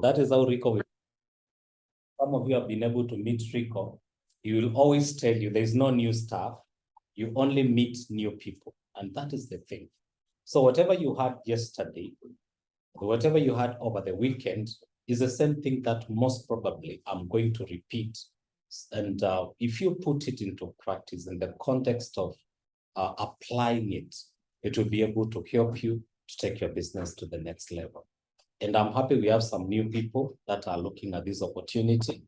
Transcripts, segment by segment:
That is how Rico will. Some of you have been able to meet Rico. He will always tell you there's no new staff. You only meet new people. And that is the thing. So whatever you had yesterday, whatever you had over the weekend is the same thing that most probably I'm going to repeat. And if you put it into practice in the context of applying it, it will be able to help you to take your business to the next level. And I'm happy we have some new people that are looking at this opportunity.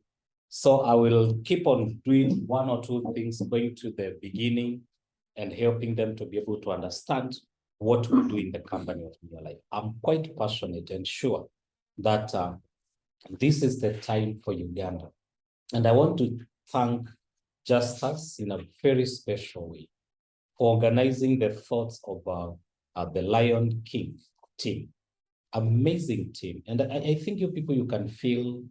So I will keep on doing one or two things, going to the beginning and helping them to be able to understand what we do in the company of New Life. I'm quite passionate and sure that this is the time for Uganda. And I want to thank Justus in a very special way for organizing the thoughts of the Lion King team. Amazing team. And I think you people, you can feel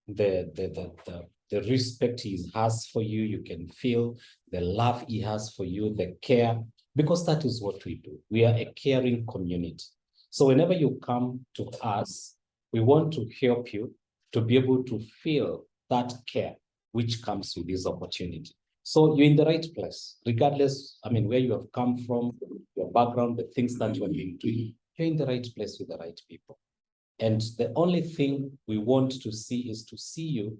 the respect he has for you. You can feel the love he has for you, the care, because that is what we do. We are a caring community. So whenever you come to us, we want to help you to be able to feel that care which comes with this opportunity. So you're in the right place, regardless, where you have come from, your background, the things that you have been doing, you're in the right place with the right people. And the only thing we want to see is to see you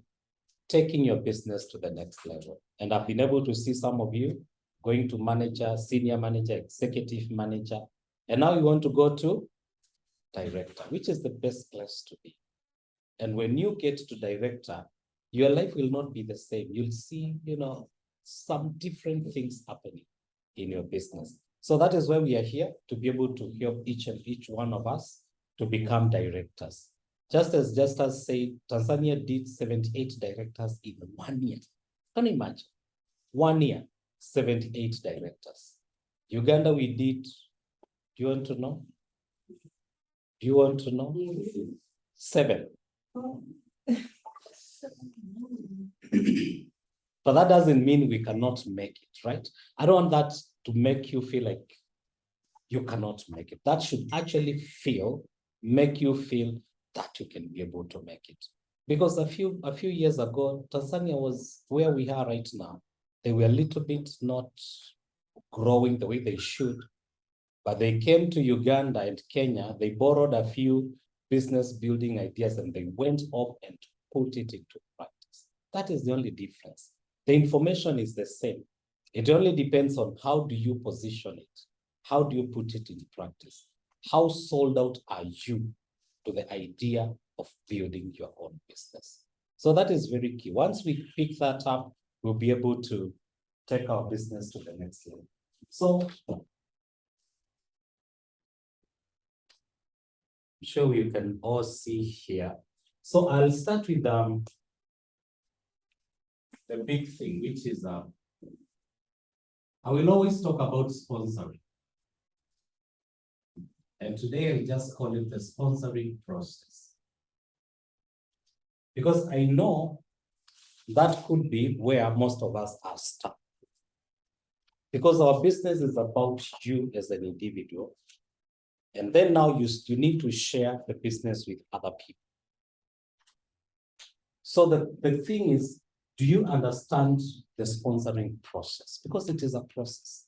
taking your business to the next level. And I've been able to see some of you going to manager, senior manager, executive manager, and now you want to go to director, which is the best place to be. And when you get to director, your life will not be the same. You'll see, some different things happening in your business. So that is why we are here, to be able to help each one of us to become directors. Just as said, Tanzania did 78 directors in 1 year. Can you imagine? 1 year, 78 directors. Uganda, we did, do you want to know? Do you want to know? 7. But that doesn't mean we cannot make it, right? I don't want that to make you feel like you cannot make it. That should actually make you feel that you can be able to make it. Because a few years ago, Tanzania was where we are right now. They were a little bit not growing the way they should, but they came to Uganda and Kenya, they borrowed a few business building ideas and they went up and put it into practice. That is the only difference. The information is the same. It only depends on how do you position it? How do you put it in practice? How sold out are you to the idea of building your own business? So that is very key. Once we pick that up, we'll be able to take our business to the next level. So I'm sure you can all see here. So I'll start with the big thing, which is I will always talk about sponsoring. And today I just call it the sponsoring process. Because I know that could be where most of us are stuck. Because our business is about you as an individual. And then now you need to share the business with other people. So the thing is, do you understand the sponsoring process? Because it is a process.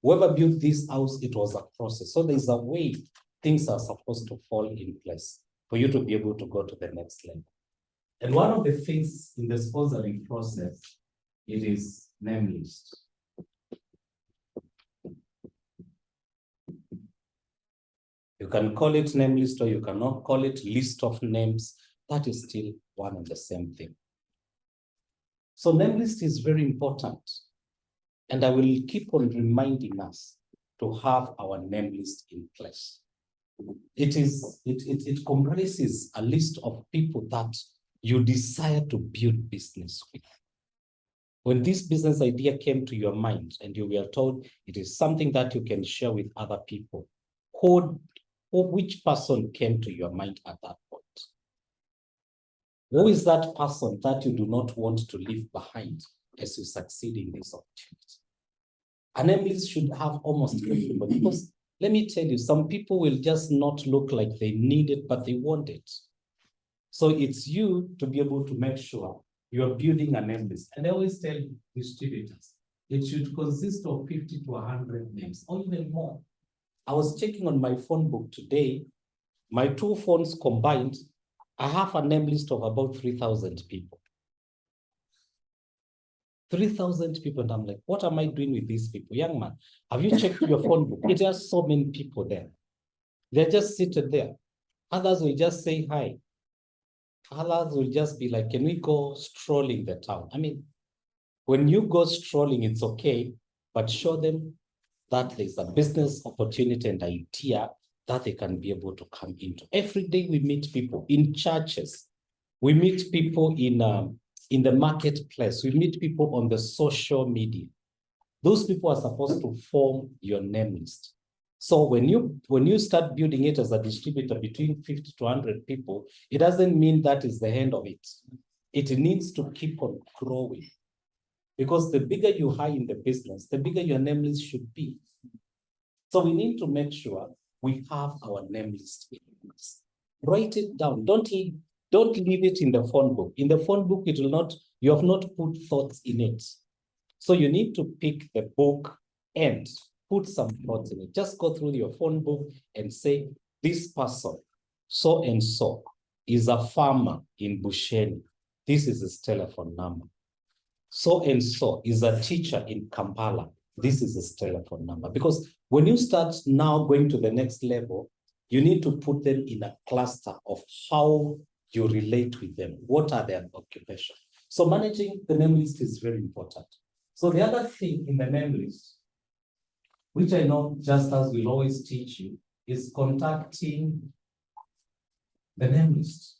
Whoever built this house, it was a process. So there's a way things are supposed to fall in place for you to be able to go to the next level. And one of the things in the sponsoring process, it is name list. You can call it name list or you cannot call it list of names. That is still one and the same thing. So name list is very important. And I will keep on reminding us to have our name list in place. It comprises a list of people that you desire to build business with. When this business idea came to your mind and you were told it is something that you can share with other people, which person came to your mind at that point? Who is that person that you do not want to leave behind as you succeed in this opportunity? A name list should have almost everybody, because let me tell you, some people will just not look like they need it, but they want it. So it's you to be able to make sure you're building a name list. And I always tell distributors, it should consist of 50 to 100 names or even more. I was checking on my phone book today, my two phones combined, I have a name list of about 3,000 people. 3,000 people, and I'm like, what am I doing with these people? Young man, have you checked your phone book? It has so many people there. They're just seated there. Others will just say hi. Others will just be like, can we go strolling the town? I mean, when you go strolling, it's okay, but show them that there's a business opportunity and idea that they can be able to come into. Every day we meet people in churches. We meet people in the marketplace. We meet people on the social media. Those people are supposed to form your name list. So when you start building it as a distributor between 50 to 100 people, it doesn't mean that is the end of it. It needs to keep on growing. Because the bigger you are in the business, the bigger your name list should be. So we need to make sure we have our name list. Write it down. Don't leave it in the phone book. In the phone book, it will not, you have not put thoughts in it. So you need to pick the book and put some thoughts in it. Just go through your phone book and say, this person, so and so, is a farmer in Busheni. This is his telephone number. So and so is a teacher in Kampala. This is his telephone number. Because when you start now going to the next level, you need to put them in a cluster of how you relate with them. What are their occupations? So managing the name list is very important. So the other thing in the name list, which I know just as will always teach you, is contacting the name list.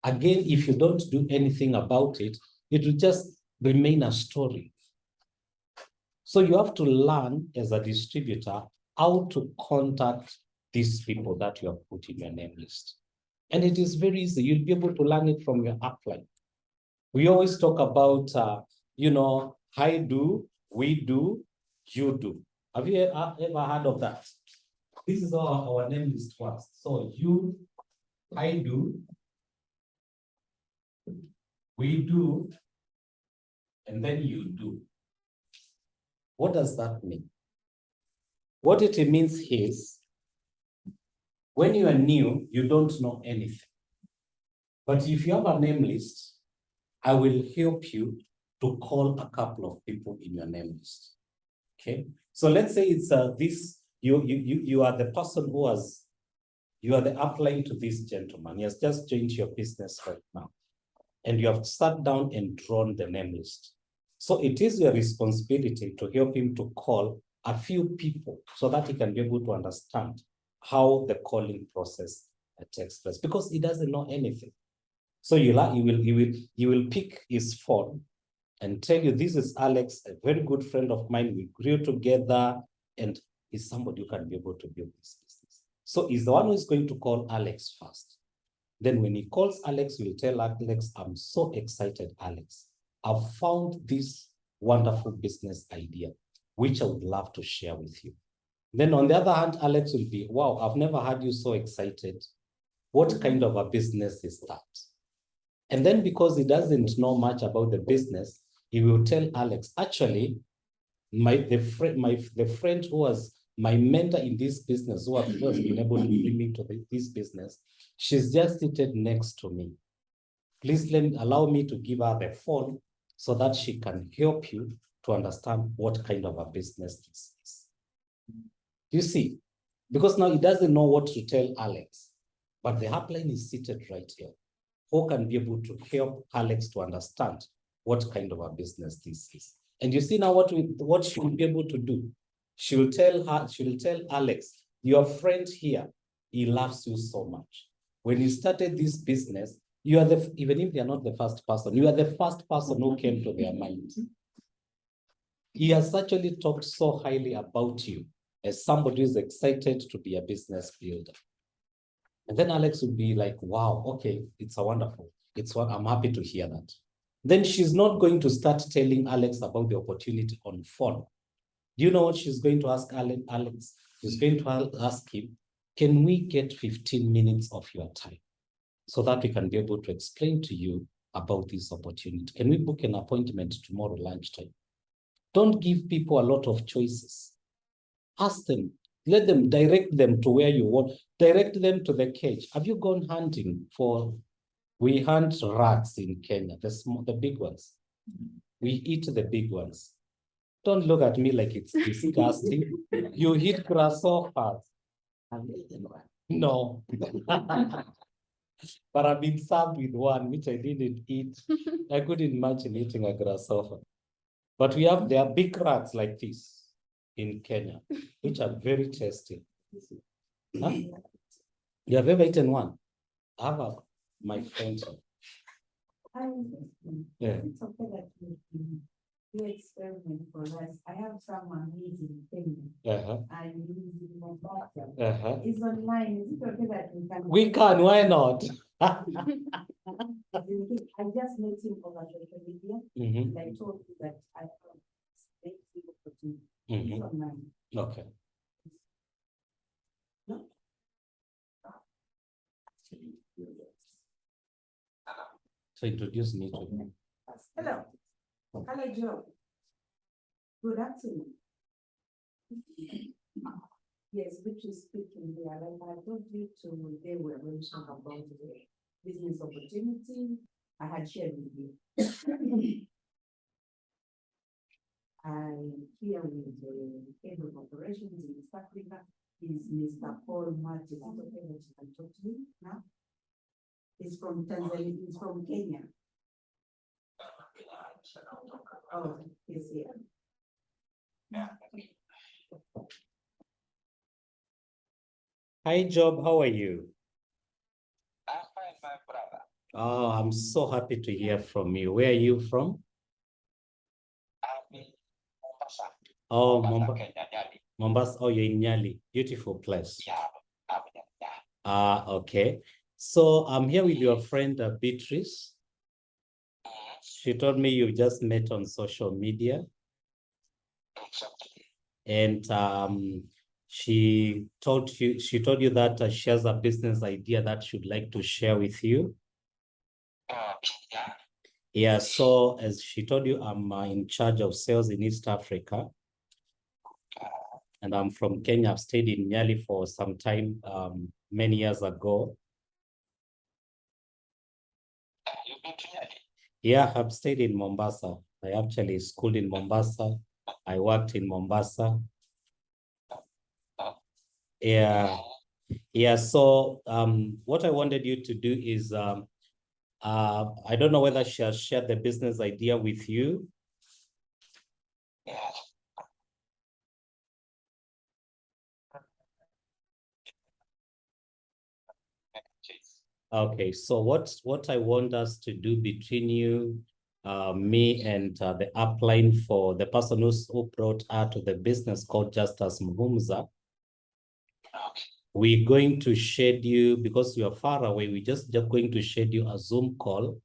Again, if you don't do anything about it, it will just remain a story. So you have to learn as a distributor how to contact these people that you have put in your name list. And it is very easy. You'll be able to learn it from your upline. We always talk about, I do, we do, you do. Have you ever heard of that? This is how our name list works. So you, I do, we do, and then you do. What does that mean? What it means is, when you are new, you don't know anything. But if you have a name list, I will help you to call a couple of people in your name list. Okay. So let's say it's you are the person you are the upline to this gentleman. He has just joined your business right now. And you have sat down and drawn the name list. So it is your responsibility to help him to call a few people so that he can be able to understand how the calling process takes place, because he doesn't know anything. So he will pick his phone and tell you, this is Alex, a very good friend of mine. We grew together, and is somebody who can be able to build this business. So he's the one who is going to call Alex first. Then when he calls Alex, he'll tell Alex, I'm so excited, Alex. I've found this wonderful business idea, which I would love to share with you. Then on the other hand, Alex will be, wow, I've never heard you so excited. What kind of a business is that? And then because he doesn't know much about the business, he will tell Alex, actually, the friend who was my mentor in this business, who has been able to bring me to this business, she's just seated next to me. Please allow me to give her the phone so that she can help you to understand what kind of a business this is. You see, because now he doesn't know what to tell Alex, but the upline is seated right here, who can be able to help Alex to understand what kind of a business this is. And you see now what she will be able to do. She will tell Alex, your friend here, he loves you so much. When you started this business, you are even if they are not the first person, you are the first person who came to their mind. He has actually talked so highly about you as somebody who is excited to be a business builder. And then Alex would be like, wow, okay, it's a wonderful. I'm happy to hear that. Then she's not going to start telling Alex about the opportunity on phone. Do you know what she's going to ask Alex? She's going to ask him, can we get 15 minutes of your time? so that we can be able to explain to you about this opportunity. Can we book an appointment tomorrow lunchtime? Don't give people a lot of choices. Ask them, let them direct them to where you want. Direct them to the cage. Have you gone hunting for, we hunt rats in Kenya, the big ones. We eat the big ones. Don't look at me like it's disgusting. You eat grasshoppers. No. But I've been served with one, which I didn't eat. I couldn't imagine eating a grasshopper. But there are big rats like this in Kenya, which are very tasty. Huh? You have ever eaten one? My friend. Yeah. It's okay that you experiment for us. I have someone who is in Kenya and he's in Mombasa. He's online. Is it okay that we can? We can, why not? I just met him over social media and I told you that I have great opportunity. He's online. Okay. No? So introduce me to him. Hello. Hello, Joe. Good afternoon. Yes, which is speaking here. Like I told you today, we're going to talk about the business opportunity I had shared with you. I'm here with the head of operations in East Africa, is Mr. Paul Mwatu. Is it okay that you can talk to him now? He's from Tanzania, he's from Kenya. Oh, he's here. Yeah. Hi, Job. How are you? I'm fine, my brother. Oh, I'm so happy to hear from you. Where are you from? I'm in Mombasa. Oh, Mombasa, Kenya. Mombasa. Oh, you're in Nyali. Beautiful place. Yeah, I'm in Okay. So I'm here with your friend Beatrice. She told me you just met on social media. Exactly. And she told you that she has a business idea that she'd like to share with you. Yeah. Yeah, so as she told you, I'm in charge of sales in East Africa. And I'm from Kenya. I've stayed in Nyali for some time, many years ago. You've been to Nyali? Yeah, I've stayed in Mombasa. I actually schooled in Mombasa. I worked in Mombasa. Yeah. Yeah, so what I wanted you to do is, I don't know whether she has shared the business idea with you. Yes. Okay, so what I want us to do between you, me and the upline for the person who brought her to the business called Just As Muhumza, Okay. we're going to schedule, because you are far away, we're just going to schedule a Zoom call.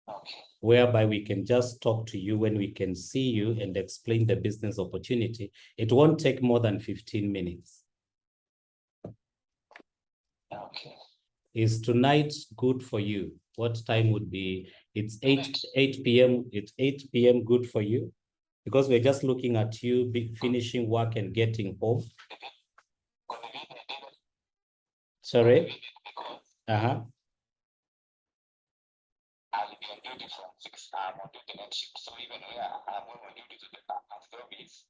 Okay. Whereby we can just talk to you when we can see you and explain the business opportunity. It won't take more than 15 minutes. Okay. Is tonight good for you? What time would be? It's 8 p.m. It's 8 p.m. good for you? Because we're just looking at you finishing work and getting home. Sorry? I'll be on duty from 6. I'm on duty next shift. So even where I'm on duty to the service.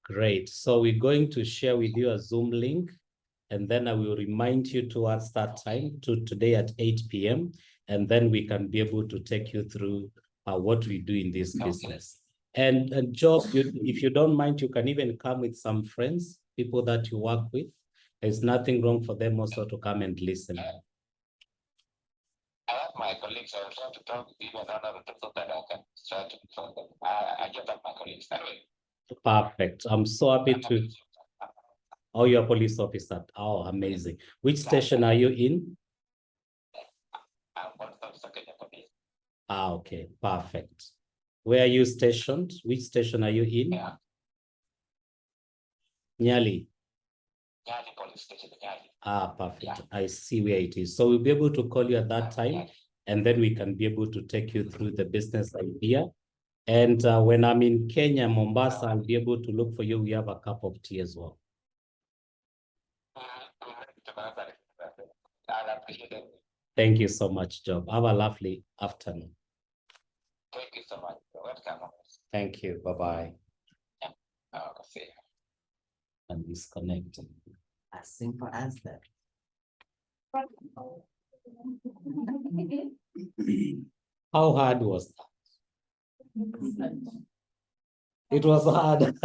Great. So we're going to share with you a Zoom link, and then I will remind you towards that time, today at 8 p.m. And then we can be able to take you through what we do in this business. And Job, if you don't mind, you can even come with some friends, people that you work with. There's nothing wrong for them also to come and listen. I have my colleagues. I was trying to talk with even another people that I can try to talk them. I just have my colleagues. Anyway. Perfect. I'm so happy to. Oh, you're a police officer. Oh, amazing. Which station are you in? I'm one of the Kenya police. Okay, perfect. Where are you stationed? Which station are you in? Yeah. Nyali. Nyali police station, Nyali. Ah, perfect. Yeah. I see where it is. So we'll be able to call you at that time, Yeah. and then we can be able to take you through the business idea. And when I'm in Kenya, Mombasa, I'll be able to look for you. We have a cup of tea as well. I'll appreciate it. Thank you so much, Job. Have a lovely afternoon. Thank you so much. You're welcome. Thank you. Bye-bye. See you. And disconnecting. As simple as that. How hard was that? It was hard.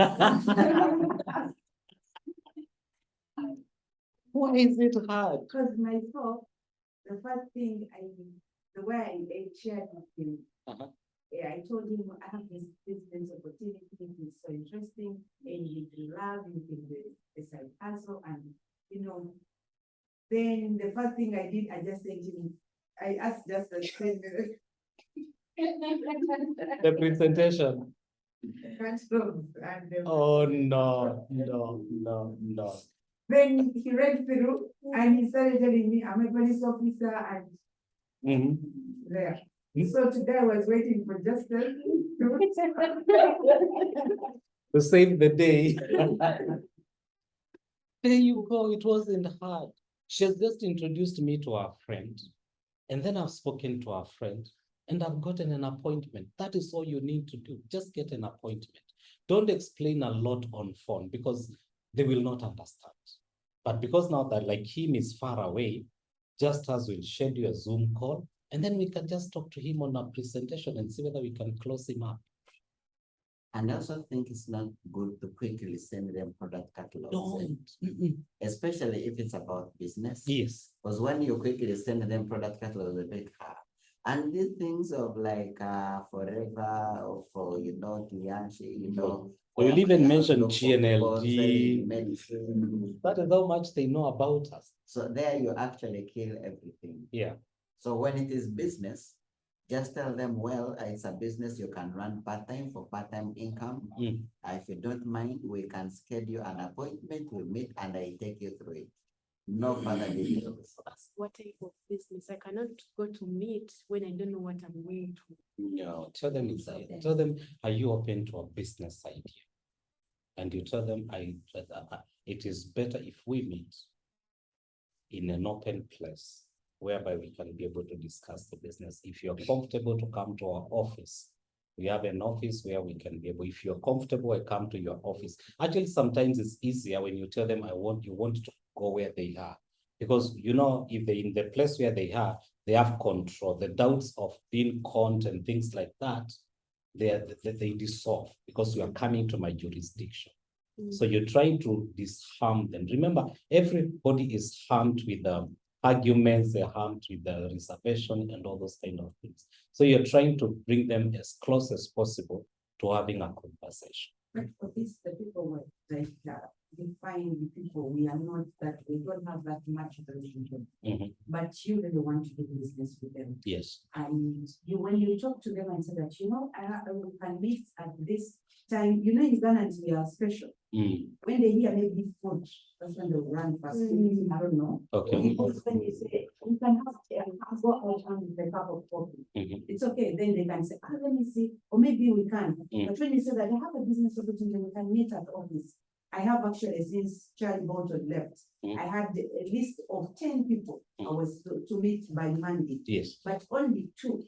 Why is it hard? Because myself, the first thing the way I shared with him, yeah, I told him I have this business opportunity, it's so interesting, and you can love, you can do the side hustle, and then the first thing I did, I just sent him, I asked just the same The presentation. and Oh, no. then he read through and he started telling me, I'm a police officer and there. So today I was waiting for Justin To save the day. There you go. It wasn't hard. She has just introduced me to our friend. And then I've spoken to our friend and I've gotten an appointment. That is all you need to do. Just get an appointment. Don't explain a lot on phone because they will not understand. But because now that like him is far away, just as we'll schedule a Zoom call, and then we can just talk to him on a presentation and see whether we can close him up. And I also think it's not good to quickly send them product catalogs. Don't. Especially if it's about business. Yes. Because when you quickly send them product catalogs, a bit hard. And these things of like Forever or for, Tianchi, Or you'll even mention selling GNLD. medicine. That is how much they know about us. So there you actually kill everything. Yeah. So when it is business, just tell them, well, it's a business you can run part-time for part-time income. If you don't mind, we can schedule an appointment, we meet and I take you through it. No further details. What type of business? I cannot go to meet when I don't know what I'm going to. No, tell them, are you open to a business idea? And you tell them, it is better if we meet in an open place whereby we can be able to discuss the business. If you're comfortable to come to our office, we have an office where we can be able, if you're comfortable, I come to your office. Actually, sometimes it's easier when you tell them, you want to go where they are. Because, if they're in the place where they are, they have control. The doubts of being conned and things like that, they dissolve because you are coming to my jurisdiction. So you're trying to disarm them. Remember, everybody is harmed with the arguments, they're harmed with the reservation and all those kind of things. So you're trying to bring them as close as possible to having a conversation. But for this, the people were like define the people. We are not that, we don't have that much relationship. But you really want to do business with them. Yes. And when you talk to them and say that, we can meet at this time, in Ghana we are special. When they hear maybe food, that's when they run fast. I don't know. Okay. Because when you say we can have go out with a cup of coffee, it's okay. Then they can say, let me see, or maybe we can. But when you say that I have a business opportunity, we can meet at office. I have actually, since Charlie Bolton left, I had a list of 10 people I was to meet by Monday. Yes. But only 2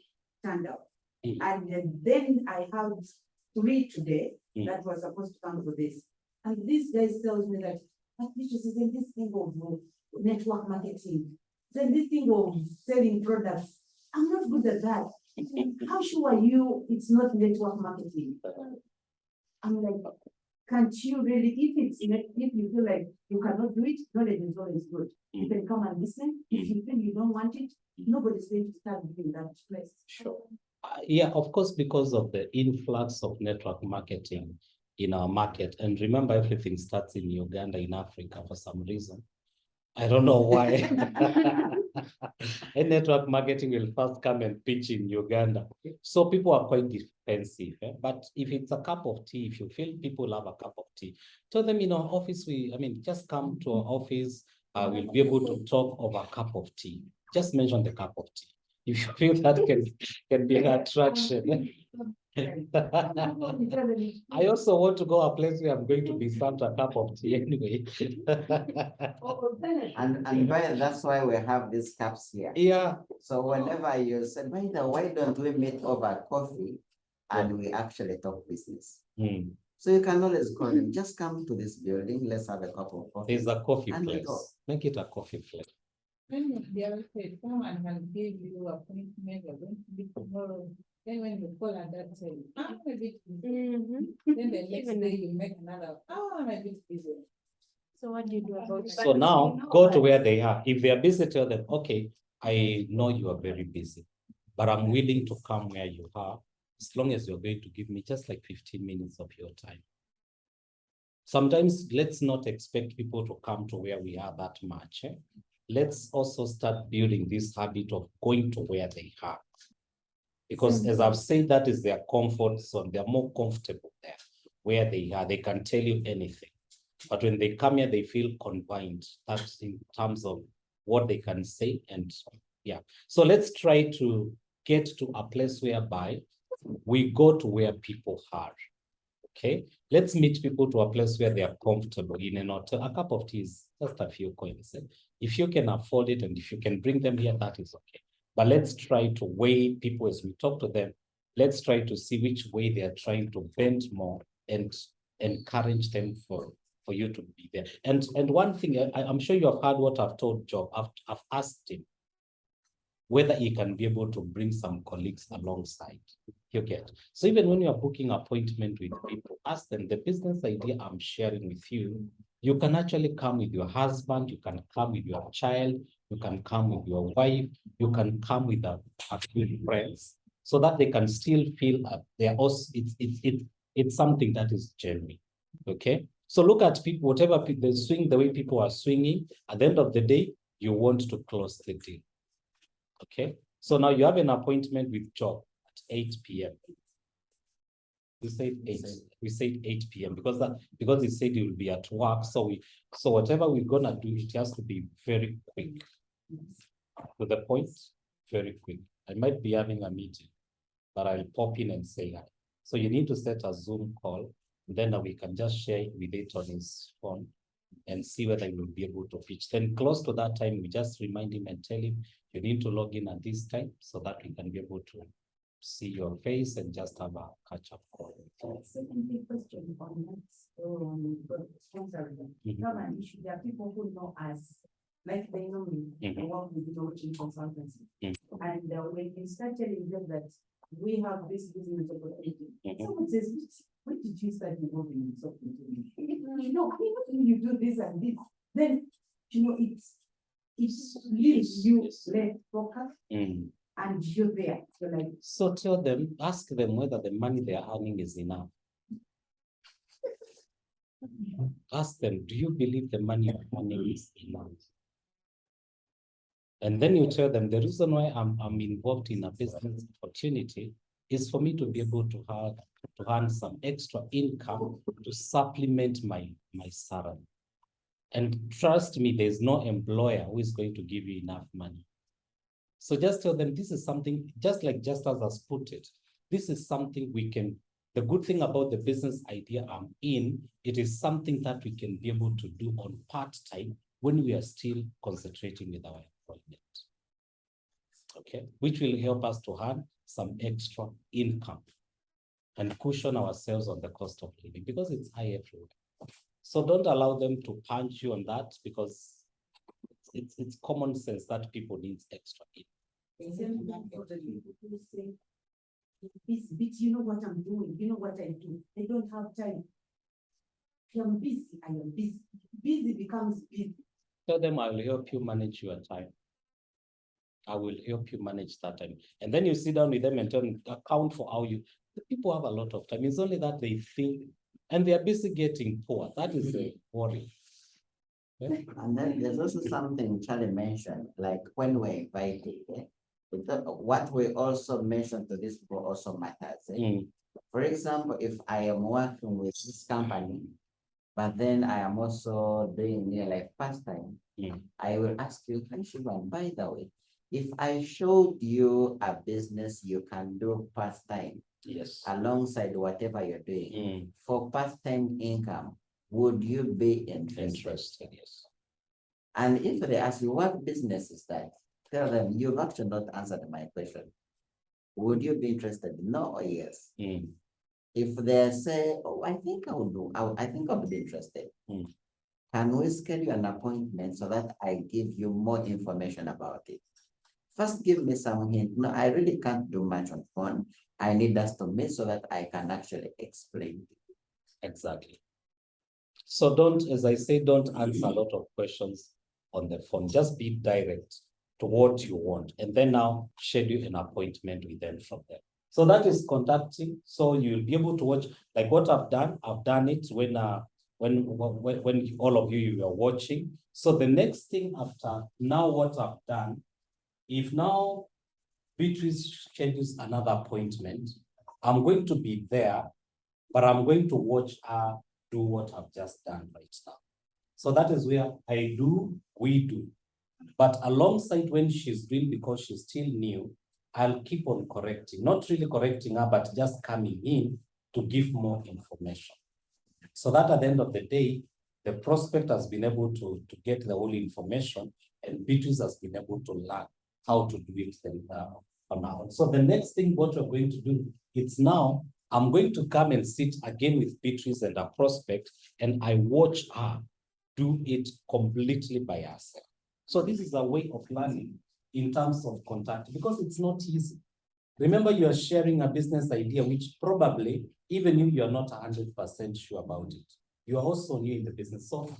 turned out. And then I have 3 today that was supposed to come for this. And this guy tells me that, isn't this thing of network marketing, then this thing of selling products, I'm not good at that. How sure are you it's not network marketing? I'm like, can't you really, if you feel like you cannot do it, knowledge is always good. You can come and listen. If you feel you don't want it, nobody's going to start doing that place. Sure. Yeah, of course, because of the influx of network marketing in our market. And remember, everything starts in Uganda, in Africa, for some reason. I don't know why. And network marketing will first come and pitch in Uganda. So people are quite defensive. But if it's a cup of tea, if you feel people love a cup of tea, tell them in our office, just come to our office. We'll be able to talk over a cup of tea. Just mention the cup of tea. If you feel that can be an attraction. I also want to go a place where I'm going to be served a cup of tea anyway. And that's why we have these cups here. Yeah. So whenever you say, why don't we meet over coffee and we actually talk business? So you can always call them, just come to this building, let's have a cup of coffee. There's a coffee And we place. talk. Make it a coffee place. When they are said, someone can give you appointment, you're going to be tomorrow. Then when you call at that time, I'm a bit busy. Then the next day you make another, I'm a bit busy. So what do you do about So now go to where they are. If they are busy, tell them, okay, I know you are very busy, but I'm willing to come where you are as long as you're going to give me just like 15 minutes of your time. Sometimes let's not expect people to come to where we are that much. Let's also start building this habit of going to where they are. Because as I've said, that is their comfort zone. They're more comfortable there where they are. They can tell you anything. But when they come here, they feel confined. That's in terms of what they can say. And yeah. So let's try to get to a place whereby we go to where people are. Okay. Let's meet people to a place where they are comfortable in an hotel. A cup of tea is just a few coins. If you can afford it and if you can bring them here, that is okay. But let's try to weigh people as we talk to them. Let's try to see which way they are trying to bend more and encourage them for you to be there. And one thing, I'm sure you have heard what I've told Job. I've asked him whether he can be able to bring some colleagues alongside. You get. So even when you're booking appointment with people, ask them the business idea I'm sharing with you. You can actually come with your husband, you can come with your child, you can come with your wife, you can come with a few friends, so that they can still feel they're also it's something that is genuine. Okay. So look at people, whatever people they swing, the way people are swinging, at the end of the day, you want to close the deal. Okay. So now you have an appointment with Job at 8 p.m. We said 8. We said 8 p.m. because he said he will be at work. So whatever we're gonna do, it has to be very quick. To the point, very quick. I might be having a meeting, but I'll pop in and say hi. So you need to set a Zoom call, then we can just share it with it on his phone and see whether he will be able to pitch. Then close to that time, we just remind him and tell him you need to log in at this time so that we can be able to see your face and just have a catch-up call. Second big question on that, sponsoring. Not an issue. There are people who know us, like they know me, I work with launching consultancy. And when you start telling them that we have this business opportunity, someone says, when did you start involving in something to me? You do this and this, then it leaves you less focused. And you're there. You're like, so tell them, ask them whether the money they are earning is enough. Ask them, do you believe the money you're earning is enough? And then you tell them the reason why I'm involved in a business opportunity is for me to be able to earn some extra income to supplement my salary. And trust me, there's no employer who is going to give you enough money. So just tell them this is something, just as I put it, this is something we can, the good thing about the business idea I'm in, it is something that we can be able to do on part-time when we are still concentrating with our employment. Okay, which will help us to earn some extra income and cushion ourselves on the cost of living because it's high everywhere. So don't allow them to punch you on that because it's common sense that people need extra income. you know what I'm doing, you know what I do. I don't have time. I'm busy, I am busy. Busy becomes busy. Tell them I will help you manage your time. I will help you manage that time. And then you sit down with them and tell them, account for how the people have a lot of time. It's only that they think, and they are busy getting poor. That is a worry. And then there's also something Charlie mentioned, like when we're invited, what we also mentioned to this people also matters. For example, if I am working with this company, but then I am also doing like part-time, I will ask you, hey, Shivan, by the way, if I showed you a business you can do part-time, Yes. alongside whatever you're doing, for part-time income, would you be interested? Interested, yes. And if they ask you, what business is that? Tell them, you've actually not answered my question. Would you be interested? No or yes? If they say, oh, I think I would do, I think I would be interested. Can we schedule an appointment so that I give you more information about it? First, give me some hint. No, I really can't do much on phone. I need us to meet so that I can actually explain. Exactly. So don't, as I say, don't answer a lot of questions on the phone. Just be direct to what you want. And then now schedule an appointment with them from there. So that is contacting. So you'll be able to watch, like what I've done it when all of you are watching. So the next thing after now what I've done, if now Beatrice schedules another appointment, I'm going to be there, but I'm going to watch her do what I've just done right now. So that is where I do, we do. But alongside when she's doing, because she's still new, I'll keep on correcting, not really correcting her, but just coming in to give more information. So that at the end of the day, the prospect has been able to get the whole information, and Beatrice has been able to learn how to do it on our own. So the next thing what we're going to do, it's now, I'm going to come and sit again with Beatrice and a prospect, and I watch her do it completely by herself. So this is a way of learning in terms of contact, because it's not easy. Remember, you are sharing a business idea, which probably, even if you're not 100% sure about it, you are also new in the business. So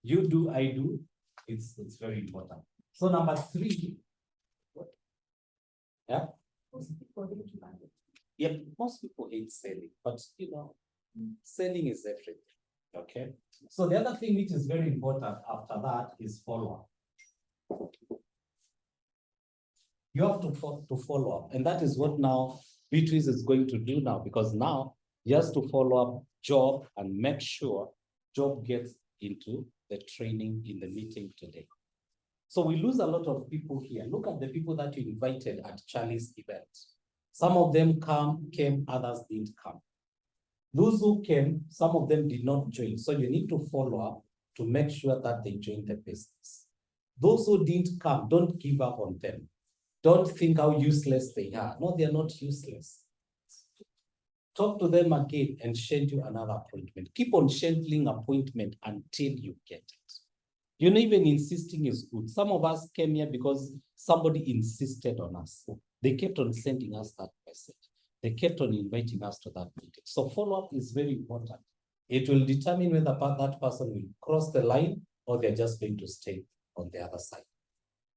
you do, I do, it's very important. So number 3, yeah? Yeah, most people hate selling, but you know, selling is everything, okay? So the other thing which is very important after that is follow-up. You have to follow up, and that is what now Beatrice is going to do now, because now he has to follow up Job and make sure Job gets into the training in the meeting today. So we lose a lot of people here. Look at the people that you invited at Charlie's event. Some of them came, others didn't come. Those who came, some of them did not join. So you need to follow up to make sure that they join the business. Those who didn't come, don't give up on them. Don't think how useless they are. No, they're not useless. Talk to them again and schedule another appointment. Keep on scheduling appointment until you get it. You know, even insisting is good. Some of us came here because somebody insisted on us. They kept on sending us that message. They kept on inviting us to that meeting. So follow-up is very important. It will determine whether that person will cross the line or they're just going to stay on the other side.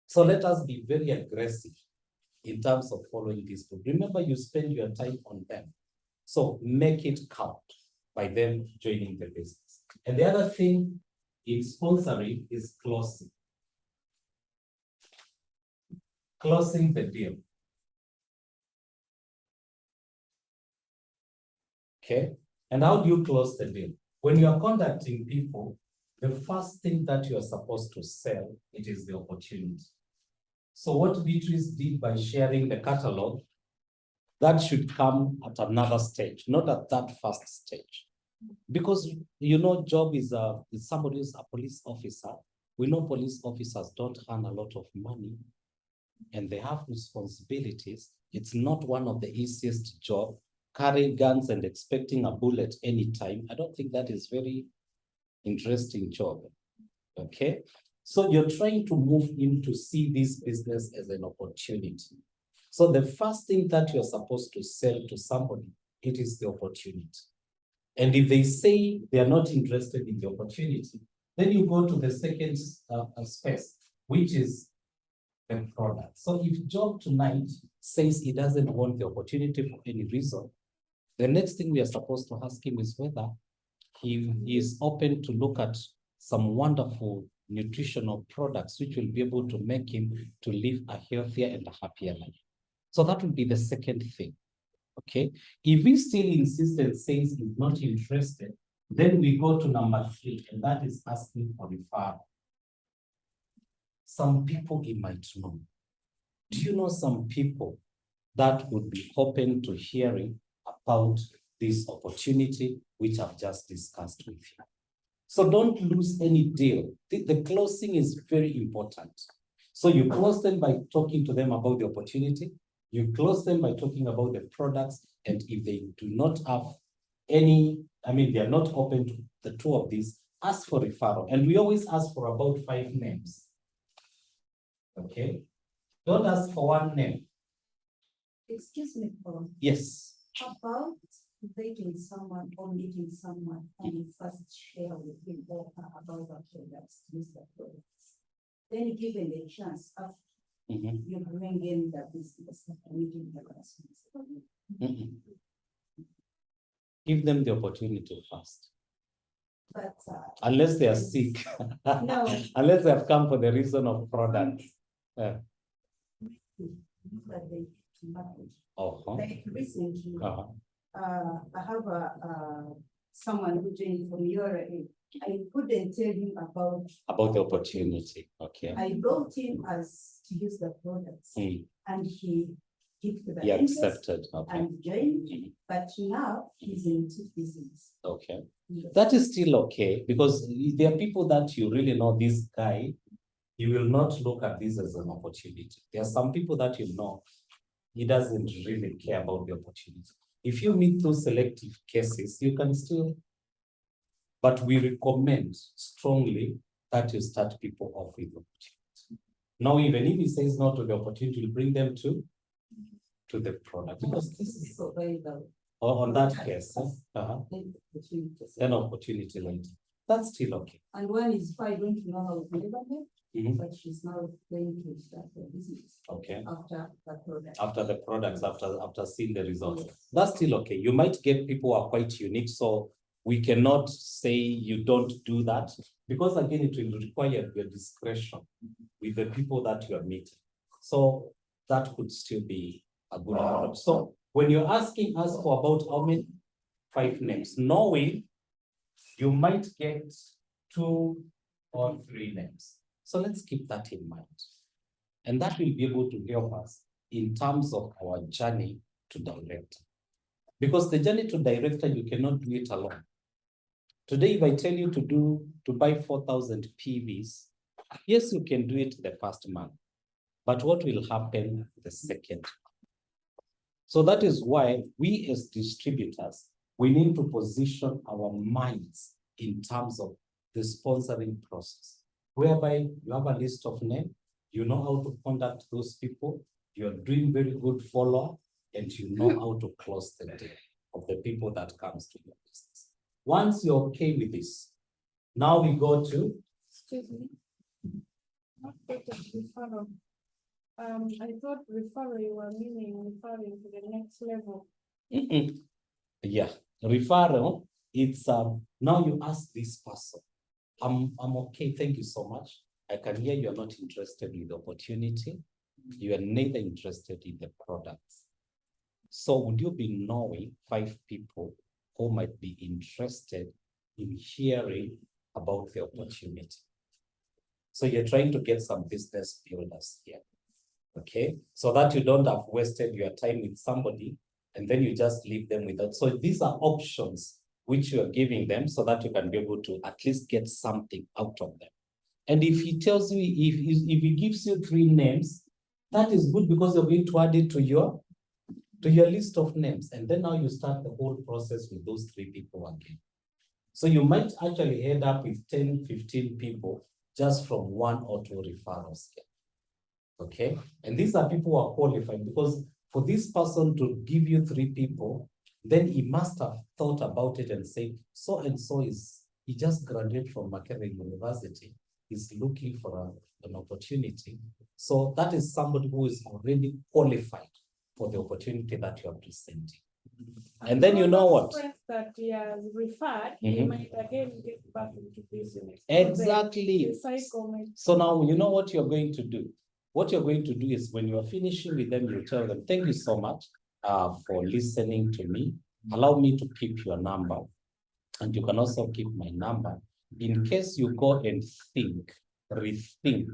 So let us be very aggressive in terms of following these people. Remember, you spend your time on them. So make it count by them joining the business. And the other thing in sponsoring is closing. Closing the deal. Okay. And how do you close the deal? When you are contacting people, the first thing that you are supposed to sell, it is the opportunity. So what Beatrice did by sharing the catalog, that should come at another stage, not at that first stage. Because, you know, Job is somebody who's a police officer. We know police officers don't earn a lot of money and they have responsibilities. It's not one of the easiest jobs. Carrying guns and expecting a bullet anytime. I don't think that is very interesting job. Okay. So you're trying to move in to see this business as an opportunity. So the first thing that you're supposed to sell to somebody, it is the opportunity. And if they say they are not interested in the opportunity, then you go to the second space, which is the product. So if Job tonight says he doesn't want the opportunity for any reason, the next thing we are supposed to ask him is whether he is open to look at some wonderful nutritional products which will be able to make him to live a healthier and a happier life. So that will be the second thing. Okay. If he still insists and says he's not interested, then we go to number 3, and that is asking for referral. Some people he might know. Do you know some people that would be open to hearing about this opportunity which I've just discussed with you? So don't lose any deal. The closing is very important. So you close them by talking to them about the opportunity. You close them by talking about the products. And if they do not have any, they are not open to the 2 of these, ask for referral. And we always ask for about 5 names. Okay? Don't ask for 1 name. Excuse me, Paul. Yes. About dating someone or meeting someone and you first share with him or her about the products, use the products. Then given a chance after you bring in the business after meeting the person. Give them the opportunity first. But unless they are sick. No. Unless they have come for the reason of products. but they married. Uh-huh. Like recently, Uh-huh. I have someone who joined from your age. I couldn't tell him About the opportunity. Okay. I brought him as to use the products and he took the He interest accepted. Okay. and joined, but now he's into business. Okay. Yes. That is still okay, because there are people that you really know this guy, you will not look at this as an opportunity. There are some people that you know, he doesn't really care about the opportunity. If you meet those selective cases, you can still, but we recommend strongly that you start people off with opportunity. Now, even if he says no to the opportunity, we'll bring them to the product, because this is So very well. on that case, then opportunity later. That's still okay. And one is I don't know how to deliver Mhm. but she's now going to start the business Okay. after the product. After the products, after seeing the results. Yes. That's still okay. You might get people who are quite unique, so we cannot say you don't do that, because again, it will require your discretion with the people that you are meeting. So that could still be a good approach. So when you're asking us for about how many 5 names, knowing you might get 2 or 3 names. So let's keep that in mind. And that will be able to help us in terms of our journey to director. Because the journey to director, you cannot do it alone. Today, if I tell you to buy 4,000 PVs, yes, you can do it the first month. But what will happen the second? So that is why we as distributors, we need to position our minds in terms of the sponsoring process, whereby you have a list of names, you know how to contact those people, you're doing very good follow-up, and you know how to close the deal of the people that comes to your business. Once you're okay with this, now we go to. Excuse me. Not that of referral. I thought referral, you were meaning referring to the next level. Yeah, referral, it's now you ask this person, I'm okay, thank you so much. I can hear you're not interested in the opportunity. You are neither interested in the products. So would you be knowing 5 people who might be interested in hearing about the opportunity? So you're trying to get some business builders here. Okay, so that you don't have wasted your time with somebody and then you just leave them without. So these are options which you are giving them so that you can be able to at least get something out of them. And if he tells you, if he gives you 3 names, that is good, because you're going to add it to your list of names. And then now you start the whole process with those 3 people again. So you might actually end up with 10, 15 people just from 1 or 2 referrals here. Okay, and these are people who are qualified, because for this person to give you 3 people, then he must have thought about it and said, so and so he just graduated from Makerere University, he's looking for an opportunity. So that is somebody who is already qualified for the opportunity that you are presenting. And then you know those what? friends that he has referred, he Mhm. might again get back into business. Exactly. The cycle might. So now you know what you're going to do. What you're going to do is when you're finishing with them, you tell them, thank you so much for listening to me. Allow me to keep your number. And you can also keep my number. In case you go and rethink,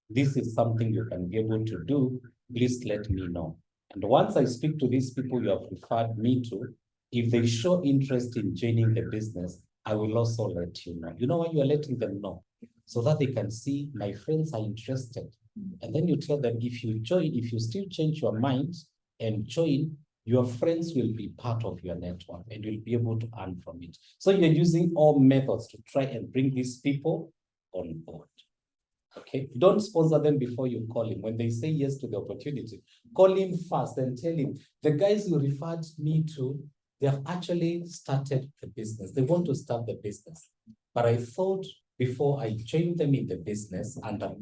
this is something you can be able to do, please let me know. And once I speak to these people you have referred me to, if they show interest in joining the business, I will also let you know. You know why you are letting them know? So that they can see my friends are interested. And then you tell them, if you join, if you still change your mind and join, your friends will be part of your network and you'll be able to earn from it. So you're using all methods to try and bring these people on board. Okay, don't sponsor them before you call him. When they say yes to the opportunity, call him first and tell him, the guys you referred me to, they have actually started the business. They want to start the business. But I thought before I joined them in the business, under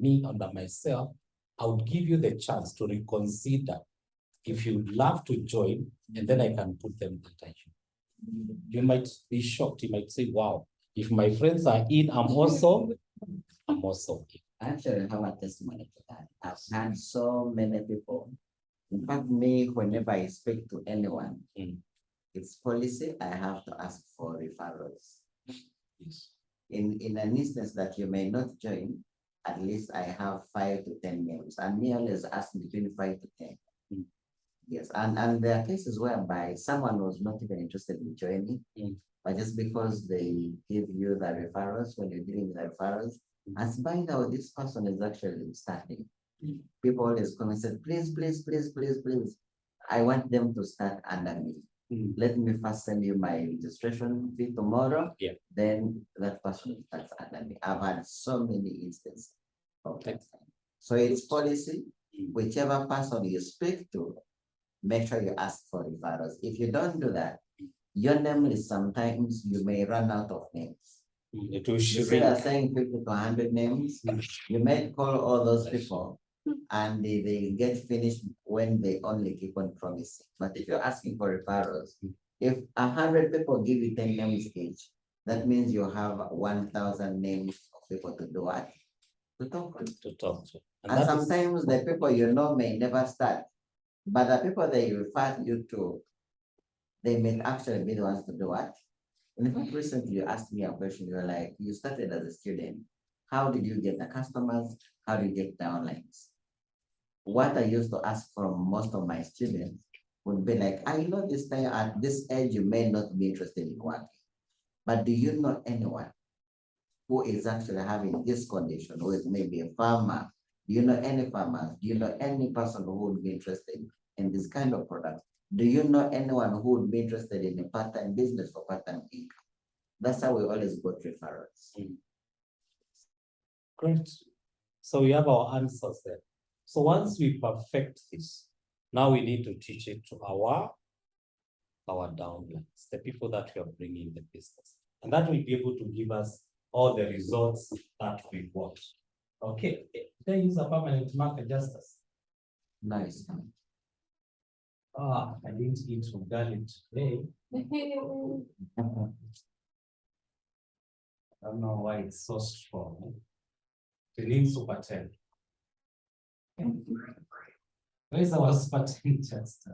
myself, I would give you the chance to reconsider if you'd love to join, and then I can put them under you. You might be shocked. You might say, wow, if my friends are in, I'm also in. I actually have a testimony to that. I've had so many people. In fact, me, whenever I speak to anyone, it's policy, I have to ask for referrals. Yes. In an instance that you may not join, at least I have 5 to 10 names, and me always ask between 5 to 10. Yes, and there are cases whereby someone was not even interested in joining, but just because they give you the referrals, when you're dealing with the referrals, and find out this person is actually starting. People always come and say, please, please, please, please, please. I want them to start under me. Let me first send you my registration fee tomorrow. Yeah. Then that person starts under me. I've had so many instances of that. So it's policy. Whichever person you speak to, make sure you ask for referrals. If you don't do that, your name is sometimes you may run out of names. It will Instead of shrink. saying 50 to 100 names, you may call all those people and they get finished when they only keep on promising. But if you're asking for referrals, if 100 people give you 10 names each, that means you have 1,000 names of people to do what? To talk to. And sometimes the people you know may never start, but the people they refer you to, they may actually be the ones to do what? In fact, recently you asked me a question, you were like, you started as a student. How did you get the customers? How do you get the onlines? What I used to ask from most of my students would be like, I know this time at this age, you may not be interested in working, but do you know anyone who is actually having this condition, who is maybe a farmer? Do you know any farmers? Do you know any person who would be interested in this kind of product? Do you know anyone who would be interested in a part-time business for part-time income? That's how we always got referrals. Great. So we have our answers there. So once we perfect this, now we need to teach it to our downlines, the people that we are bringing in the business. And that will be able to give us all the results that we want. Okay, can I use a permanent marker, Justice? Nice. I didn't eat ugali today. I don't know why it's so strong. It needs super 10. Where is our super 10, Justice?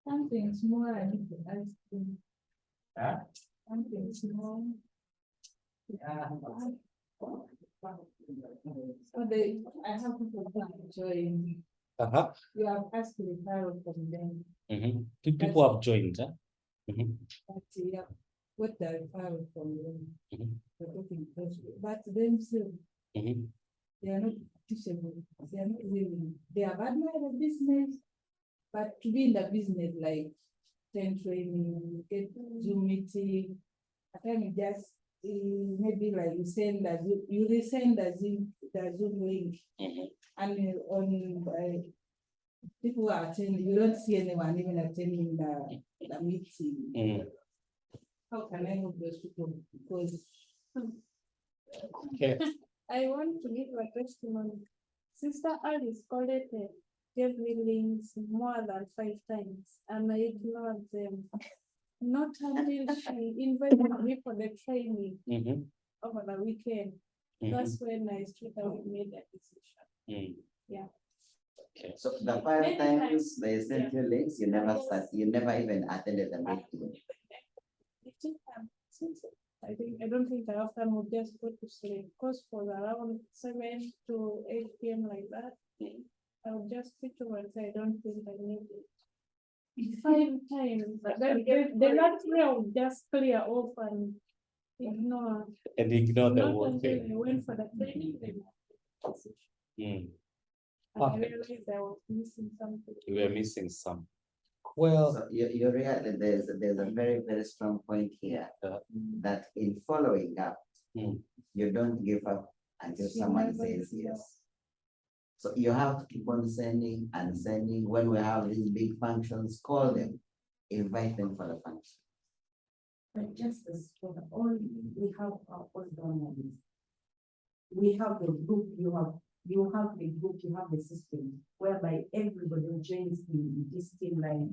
Something small I need to ask you. Yeah? Something small. Yeah. So I have people to join. You have asked referral from them. Two people have joined, huh? But yeah, what the referral from them. But themselves, they are not teachable. They are not willing. They have admired the business, but to be in the business, like 10 training, get Zoom meeting, at times just maybe like you send that you resend the Zoom link, and on people who are attending, you don't see anyone even attending the meeting. How can I help those people? Because Okay. I want to give a testimony. Sister Alice collected gave me links more than 5 times and I ignored them. Not until she invited me for the training over the weekend. That's when I straight away made a decision. Yeah. Okay. So the 5 Many times times, they sent you links, you never you never even attended the meeting. I don't think I often would just go to sleep because for around 7 to 8 p.m. like that, I would just sit over and say I don't think I need it. 5 times, but then the last prayer would just clear off and ignore. And ignore the Not whole until thing. I went for the training, then I made a decision. And I Perfect. realized I was missing something. We were missing some. Well, So you realize there's a very, very strong point here that in following up, you don't give up until someone says yes. So you have to keep on sending and sending. When we have these big functions, call them, invite them for the function. But just as for the all, we have our own downloads. We have the group, you have the group, you have the system whereby everybody joins this team line.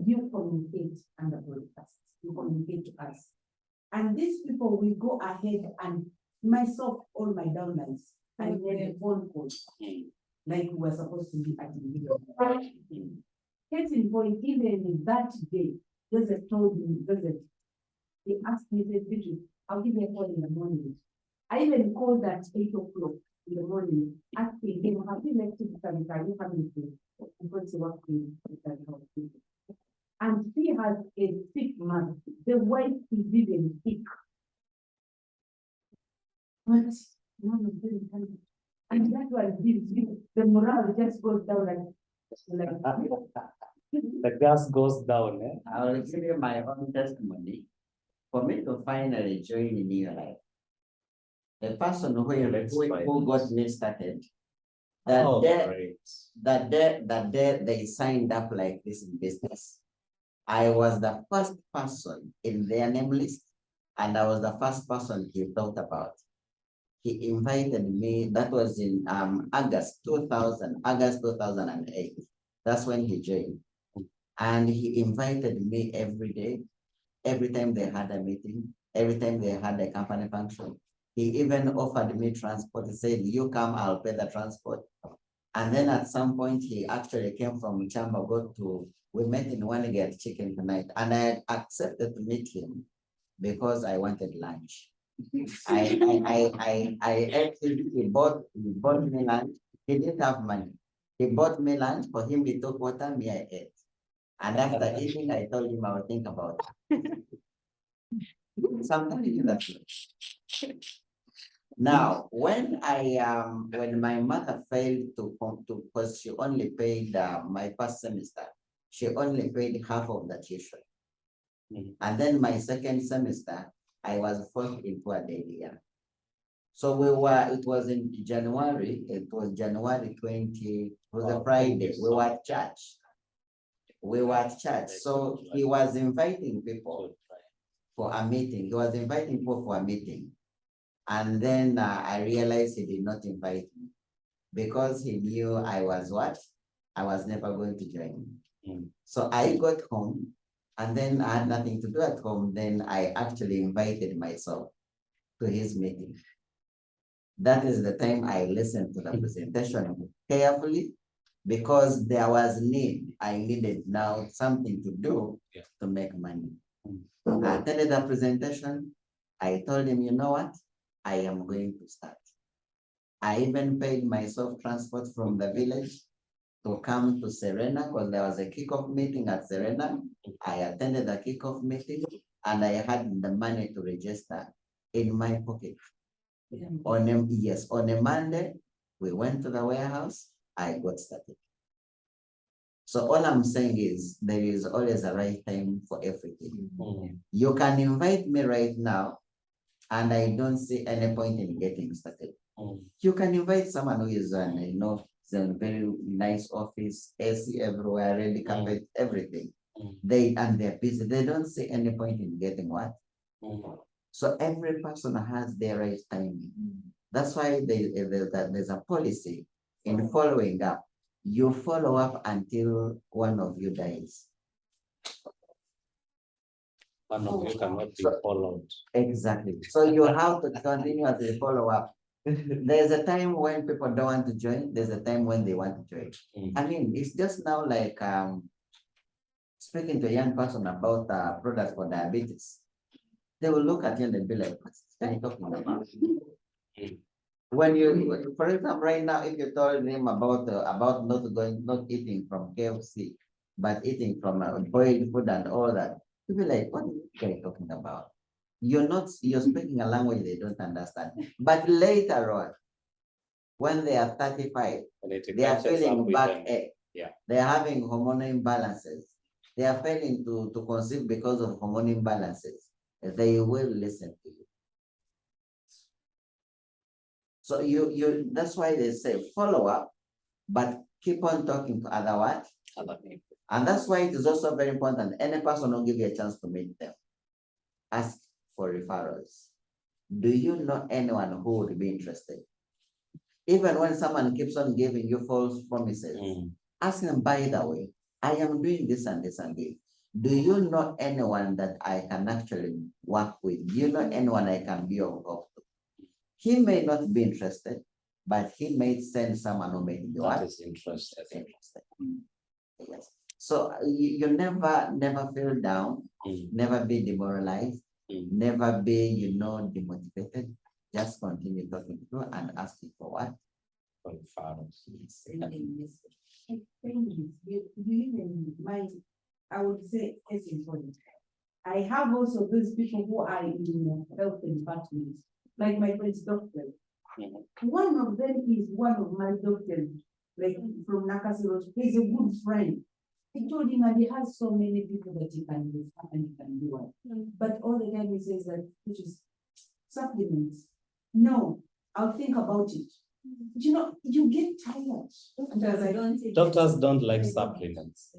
You communicate and the broadcast, you communicate to us. And these people will go ahead and myself, all my downlines, I made a phone call like we were supposed to be at the video. Case in point, even that day, Joseph told me, he asked me, said, I'll give you a call in the morning. I even called at 8 o'clock in the morning, asking him, have you left it and are you coming to go to work with that people? And he has a sick man. The wife is even sick. But none of them can. And that's why the morale just goes down like the gas goes down. I will give you my own testimony. For me to finally join in your life, the person who got me started, that day they signed up like this in business. I was the first person in their name list, and I was the first person he thought about. He invited me, that was in August 2008. That's when he joined. And he invited me every day, every time they had a meeting, every time they had a company function. He even offered me transport. He said, you come, I'll pay the transport. And then at some point, he actually came from Chambago we met in One Get Chicken tonight. And I accepted to meet him because I wanted lunch. I actually, he bought me lunch. He didn't have money. He bought me lunch. For him, he took water, me, I ate. And after eating, I told him I would think about it. Sometimes you do that. Now, when my mother failed to because she only paid my first semester, she only paid half of the tuition. And then my second semester, I was forced into a dead year. So it was in January, it was January 20, it was a Friday, we were at church. So he was inviting people for a meeting. He was inviting people for a meeting. And then I realized he did not invite me because he knew I was what? I was never going to join him. So I got home and then I had nothing to do at home. Then I actually invited myself to his meeting. That is the time I listened to the presentation carefully because there was need. I needed now something to do to make money. I attended the presentation. I told him, you know what? I am going to start. I even paid myself transport from the village to come to Serena because there was a kickoff meeting at Serena. I attended the kickoff meeting and I had the money to register in my pocket. On a Monday, we went to the warehouse, I got started. So all I'm saying is there is always a right time for everything. You can invite me right now and I don't see any point in getting started. You can invite someone who is in a very nice office, AC everywhere, ready carpet, everything. They're busy. They don't see any point in getting what? So every person has their right timing. That's why there's a policy in following up. You follow up until one of you dies. One of you cannot be So- followed. Exactly. So you have to continuously follow up. There's a time when people don't want to join. There's a time when they want to join. I mean, it's just now like speaking to a young person about products for diabetes. They will look at you and they'll be like, "What are you talking about?" When you, for example, right now, if you told him about not eating from KFC, but eating from boiled food and all that, you'll be like, "What are you guys talking about?" You're speaking a language they don't understand. But later on, when they are 35, And it they are catches up feeling with them. backache. Yeah. They are having hormonal imbalances. They are failing to conceive because of hormonal imbalances. They will listen to you. So that's why they say follow up, but keep on talking to Other people. And that's why it is also very important. Any person will give you a chance to meet them. Ask for referrals. Do you know anyone who would be interested? Even when someone keeps on giving you false promises, ask them, by the way, I am doing this and this and this. Do you know anyone that I can actually work with? Do you know anyone I can be of help to? He may not be interested, but he may send someone who may be That is interesting. Yes. So you never feel down, never be demoralized, never be, demotivated. Just continue talking to her and asking for what? For referrals. Yes. I would say it's important. I have also those people who are in health departments, like my friend's doctor. One of them is one of my doctors, like from Nakasero. He's a good friend. I told him that he has so many people that he can do and he can do it. But all the time he says that, which is supplements. No, I'll think about it. You get tired. Doctors don't like supplements.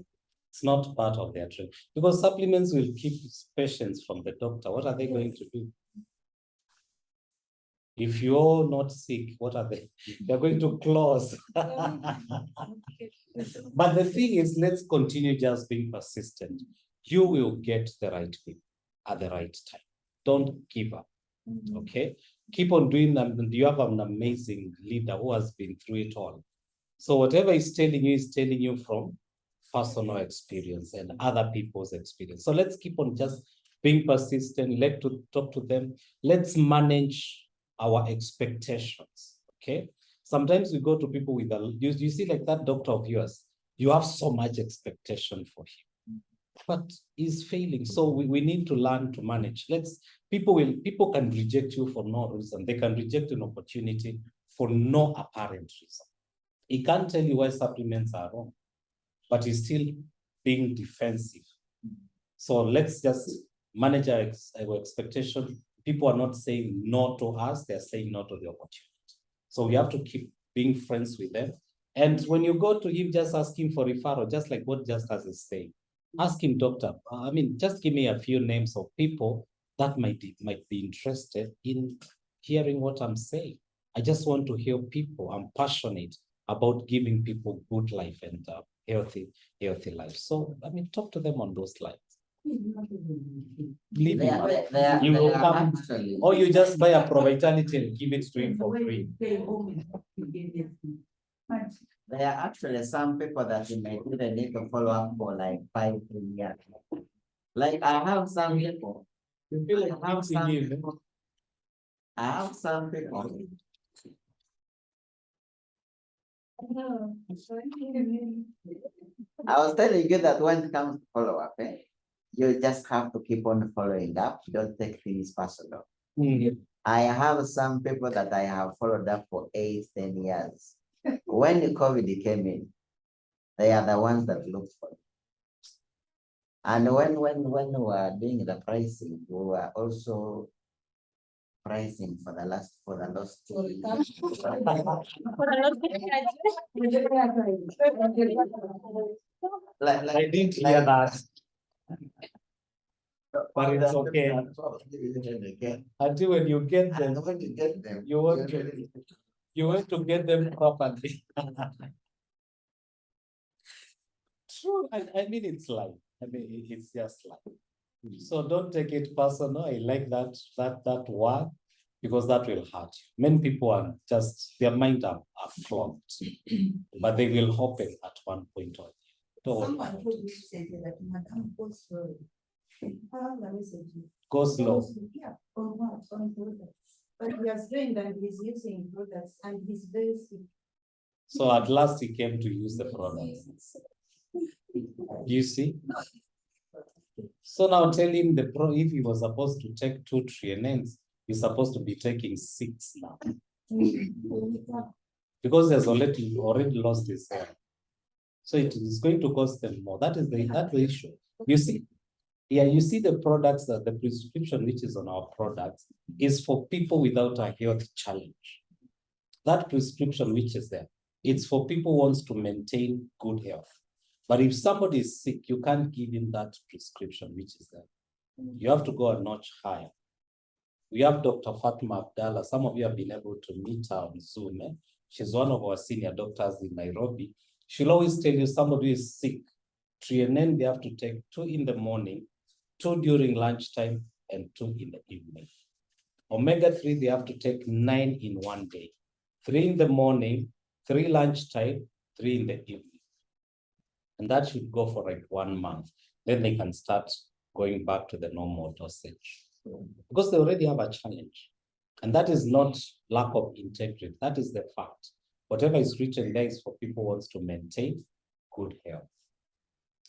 It's not part of their training because supplements will keep patients from the doctor. What are they going to do? If you're not sick, what are they? They're going to close. But the thing is, let's continue just being persistent. You will get the right people at the right time. Don't give up. Okay? Keep on doing them. You have an amazing leader who has been through it all. So whatever he's telling you is telling you from personal experience and other people's experience. So let's keep on just being persistent. Let's talk to them. Let's manage our expectations. Okay. Sometimes we go to people with you see like that doctor of yours, you have so much expectation for him, but he's failing. So we need to learn to manage. People can reject you for no reason. They can reject an opportunity for no apparent reason. He can't tell you why supplements are wrong, but he's still being defensive. So let's just manage our expectation. People are not saying no to us, they're saying no to the opportunity. So we have to keep being friends with them. And when you go to him, just ask him for referral, just like what Justus is saying. Ask him, doctor, just give me a few names of people that might be interested in hearing what I'm saying. I just want to hear people. I'm passionate about giving people good life and healthy life. So, talk to them on those lines. Leave him alone. You will come, or you just buy a Provitality and give it to him for free. There are actually some people that you may even need to follow up for like 5 years. Like I have some people. You feel like I have some people. I was telling you that when it comes to follow up, you just have to keep on following up. Don't take things personal. I have some people that I have followed up for 8, 10 years. When the COVID came in, they are the ones that looked for it. And when we were doing the pricing, we were also pricing for the lost. I didn't hear that. But it's okay. Until when you get them, you want to get them properly. True. I mean, it's life. I mean, it's just life. So don't take it personal. I like that word because that will hurt you. Many people are just, their mind are clogged, but they will open at one point or the other. Someone told me recently that Madam go slow. Go slow. Yeah, on what? On products. But he has joined and he's using products and he's very sick. So at last he came to use the products. You see? So now tell him if he was supposed to take 2 triennials, he's supposed to be taking 6 now. Because he has already lost his hair. So it is going to cost them more. That's the issue. You see, yeah, you see the products that the prescription which is on our products is for people without a health challenge. That prescription which is there, it's for people who wants to maintain good health. But if somebody is sick, you can't give him that prescription which is there. You have to go a notch higher. We have Dr. Fatima Abdallah. Some of you have been able to meet her on Zoom. She's one of our senior doctors in Nairobi. She'll always tell you somebody is sick. Trienen, they have to take 2 in the morning, 2 during lunchtime, and 2 in the evening. Omega-3, they have to take 9 in one day. 3 in the morning, 3 lunchtime, 3 in the evening. And that should go for like 1 month. Then they can start going back to the normal dosage. Because they already have a challenge. And that is not lack of integrity. That is the fact. Whatever is written there is for people who wants to maintain good health.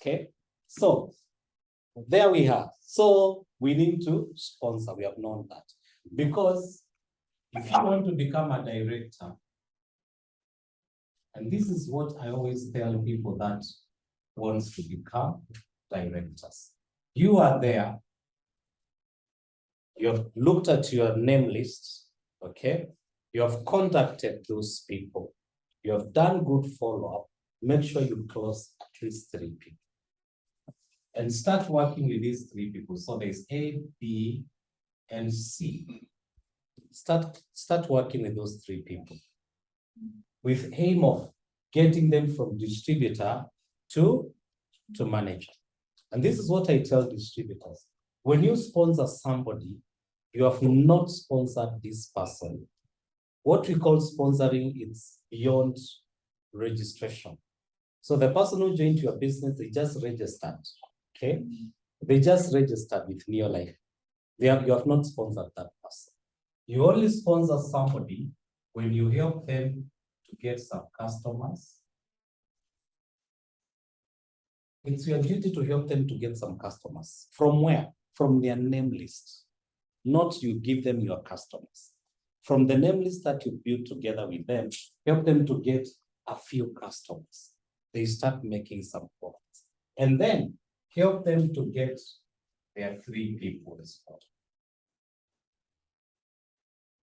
Okay? So, there we have. So, we need to sponsor. We have known that. Because if you want to become a director, and this is what I always tell people that wants to become directors. You are there. You have looked at your name list, okay? You have contacted those people. You have done good follow-up. Make sure you close at least 3 people. And start working with these 3 people. So there's A, B, and C. Start working with those 3 people. With aim of getting them from distributor to manager. And this is what I tell distributors. When you sponsor somebody, you have not sponsored this person. What we call sponsoring is beyond registration. So the person who joined your business, they just registered, okay? They just registered with Neolife. You have not sponsored that person. You only sponsor somebody when you help them to get some customers. It's your duty to help them to get some customers. From where? From their name list. Not you give them your customers. From the name list that you build together with them, help them to get a few customers. They start making some profits. And then help them to get their 3 people as well.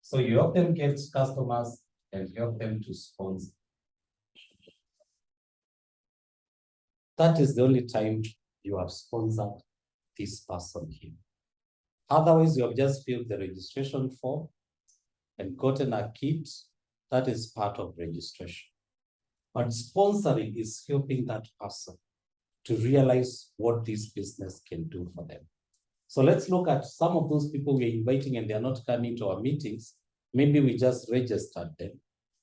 So you help them get customers and help them to sponsor. That is the only time you have sponsored this person here. Otherwise, you have just filled the registration form and gotten a kit. That is part of registration. But sponsoring is helping that person to realize what this business can do for them. So let's look at some of those people we're inviting and they're not coming to our meetings. Maybe we just registered them.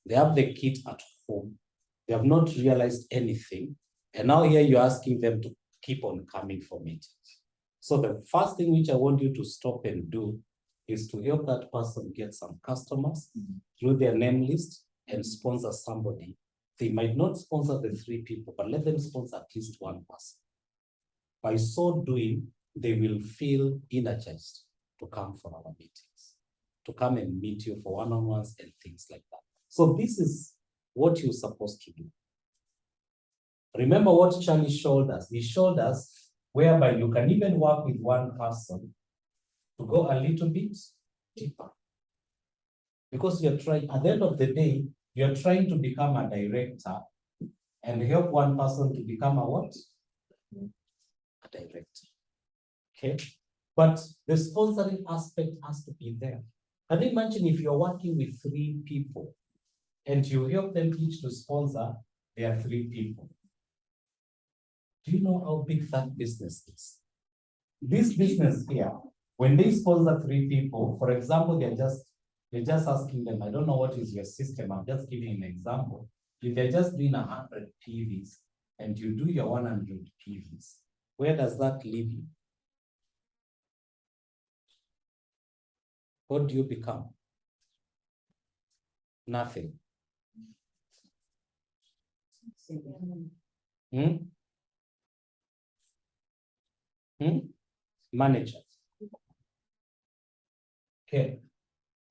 They have the kit at home. They have not realized anything. And now here you're asking them to keep on coming for meetings. So the first thing which I want you to stop and do is to help that person get some customers through their name list and sponsor somebody. They might not sponsor the 3 people, but let them sponsor at least 1 person. By so doing, they will feel energized to come for our meetings, to come and meet you for one-on-ones and things like that. So this is what you're supposed to do. Remember what Charlie showed us. He showed us whereby you can even work with 1 person to go a little bit deeper. Because you're trying, at the end of the day, you're trying to become a director and help 1 person to become a what? A director. Okay? But the sponsoring aspect has to be there. Can you imagine if you're working with 3 people and you help them each to sponsor their 3 people? Do you know how big that business is? This business here, when they sponsor 3 people, for example, they're just asking them, I don't know what is your system, I'm just giving an example. If they're just doing 100 PVs and you do your 100 PVs, where does that leave you? What do you become? Nothing. Hmm? Hmm? Manager. Okay.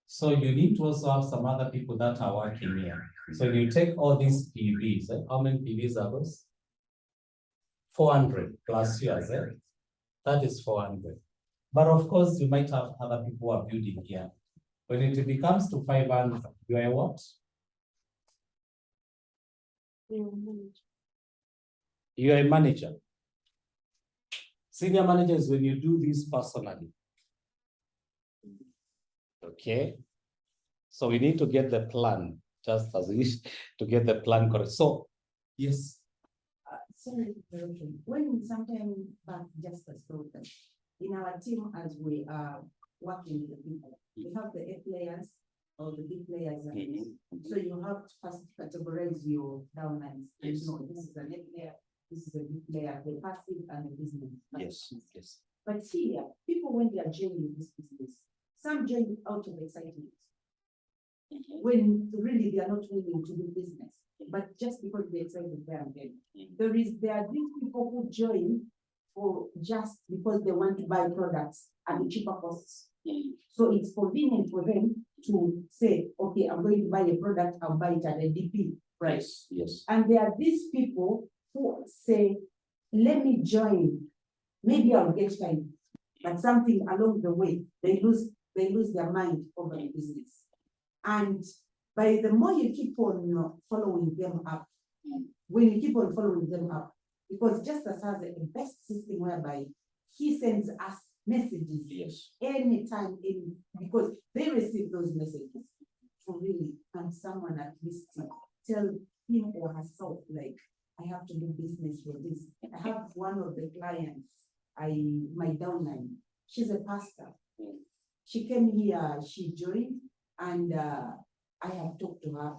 So you need to also have some other people that are working here. So you take all these PVs. How many PVs are those? 400 plus yours. That is 400. But of course, you might have other people who are building here. When it becomes to 500, you are what? You are a manager. Senior manager is when you do this personally. Okay. So we need to get the plan, just as we to get the plan correct. So, yes. Sorry, when sometime back, just as told us, in our team, as we are working with the people, we have the A players or the B players. So you have to first categorize your downlines. Yes. No, this is an A player, this is a B player, the passive and the business. Yes. Yes. But here, people, when they are joining this business, some join out of excitement. When really they are not willing to do business, but just because they're excited there and then. There are these people who join for just because they want to buy products at a cheaper costs. So it's convenient for them to say, okay, I'm going to buy a product, I'll buy it at a DP price. Yes. And there are these people who say, let me join, maybe I'll get time, but something along the way, they lose their mind over the business. And by the more you keep on following them up, when you keep on following them up, because Justice has a best system whereby he sends us messages. Yes. Anytime, because they receive those messages to really, and someone at least tell him or herself, like, I have to do business for this. I have one of the clients, my downline, she's a pastor. She came here, she joined, and I have talked to her.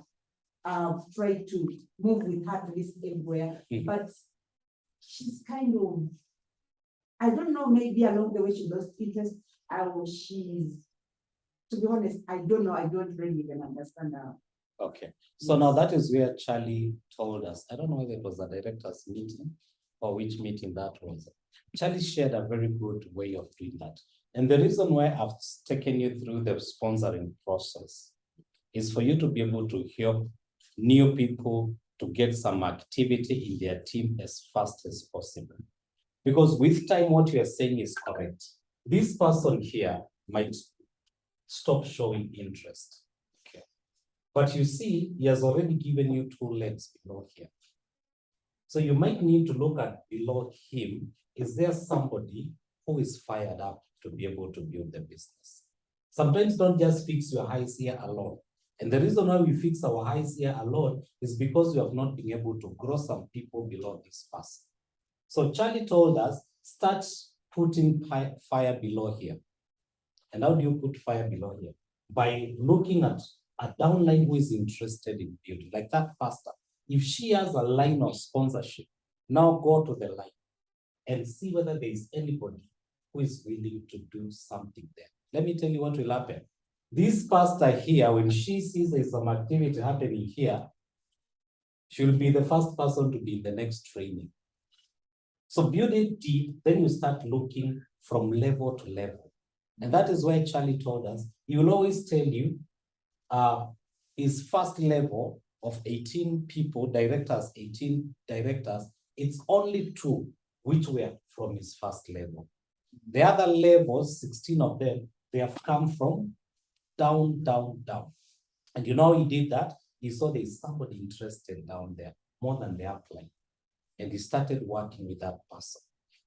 I've tried to move with her to this everywhere, but she's kind of, I don't know, maybe along the way she lost interest. To be honest, I don't know. I don't really even understand her. Okay. So now that is where Charlie told us. I don't know whether it was a director's meeting or which meeting that was. Charlie shared a very good way of doing that. And the reason why I've taken you through the sponsoring process is for you to be able to help new people to get some activity in their team as fast as possible. Because with time, what you are saying is correct. This person here might stop showing interest. Okay. But you see, he has already given you 2 legs below here. So you might need to look at below him. Is there somebody who is fired up to be able to build the business? Sometimes don't just fix your highs here alone. And the reason why we fix our highs here alone is because we have not been able to grow some people below this person. So Charlie told us, start putting fire below here. And how do you put fire below here? By looking at a downline who is interested in building, like that pastor. If she has a line of sponsorship, now go to the line and see whether there is anybody who is willing to do something there. Let me tell you what will happen. This pastor here, when she sees there's some activity happening here, she'll be the first person to be in the next training. So build it deep, then you start looking from level to level. And that is why Charlie told us, he will always tell you his first level of 18 people, directors, 18 directors, it's only 2 which were from his first level. The other levels, 16 of them, they have come from down, down, down. And you know he did that? He saw there's somebody interested down there, more than the upline. And he started working with that person.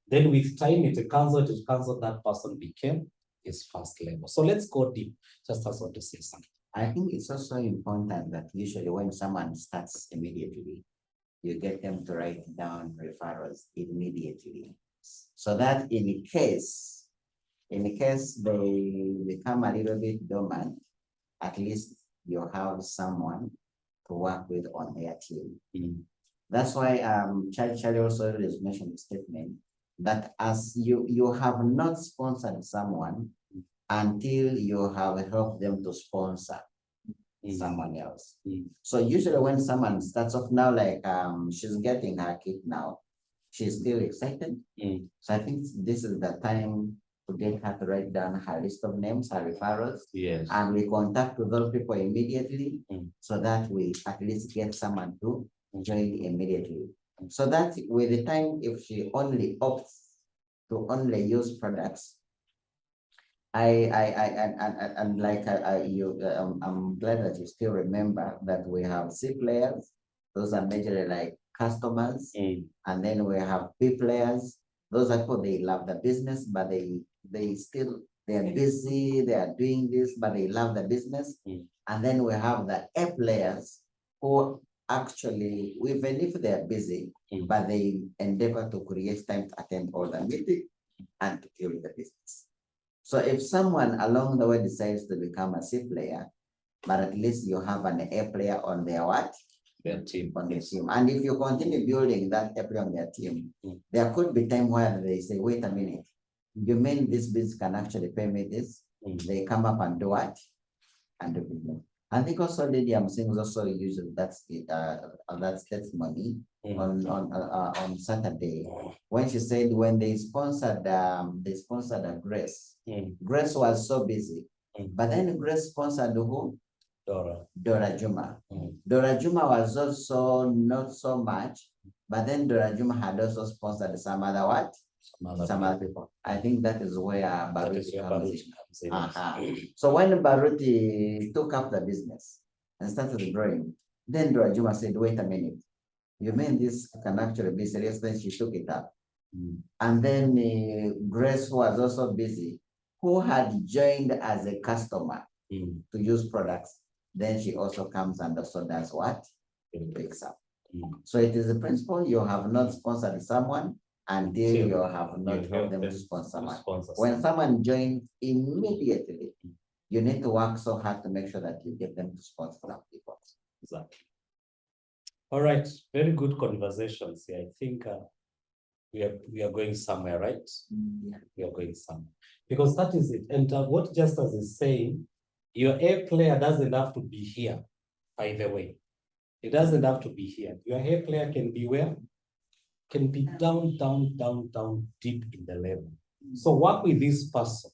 Then with time, it turns out that person became his first level. So let's go deep, just as want to say something. I think it's also important that usually when someone starts immediately, you get them to write down referrals immediately. So that in case they become a little bit dormant, at least you have someone to work with on their team. That's why Charlie also is mentioned the statement that as you have not sponsored someone until you have helped them to sponsor someone else. So usually when someone starts off now, like she's getting her kit now, she's still excited. So I think this is the time to get her to write down her list of names, her referrals. Yes. And we contact with those people immediately so that we at least get someone to join immediately. So that with the time, if she only opts to only use products, I'm glad that you still remember that we have C players. Those are majorly like customers, and then we have B players. Those are people, they love the business, but they're busy, they are doing this, but they love the business. And then we have the A players who actually, even if they're busy, but they endeavor to create time to attend all the meetings and to build the business. So if someone along the way decides to become a C player, but at least you have an A player on their what? Their team. On their team. And if you continue building that A player on their team, there could be time where they say, wait a minute, you mean this business can actually pay me this? They come up and do what? And do business. I think also Lady Amsing also used that's testimony on Saturday when she said when they sponsored a Grace. Grace was so busy, but then Grace sponsored who? Dora Juma. Dora Juma was also not so much, but then Dora Juma had also sponsored some other what? Some other people. I think that is where Baruti comes in. So when Baruti took up the business and started growing, then Dora Juma said, wait a minute, you mean this can actually be serious? Then she took it up. And then Grace, who was also busy, who had joined as a customer to use products, then she also comes and also does what? It picks up. So it is a principle, you have not sponsored someone until you have not helped them to sponsor someone. When someone joins immediately, you need to work so hard to make sure that you get them to sponsor some people. Exactly. All right, very good conversations here. I think we are going somewhere, right? We are going somewhere. Because that is it. And what Justice is saying, your A player doesn't have to be here, by the way. It doesn't have to be here. Your A player can be where? Can be down, deep in the level. So work with this person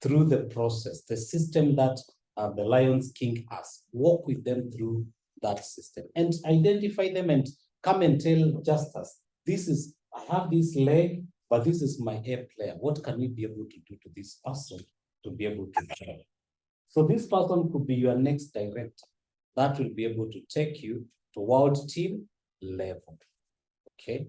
through the process, the system that the Lions King has. Walk with them through that system and identify them and come and tell Justice, I have this leg, but this is my A player. What can we be able to do to this person to be able to join? So this person could be your next director that will be able to take you to world team level. Okay.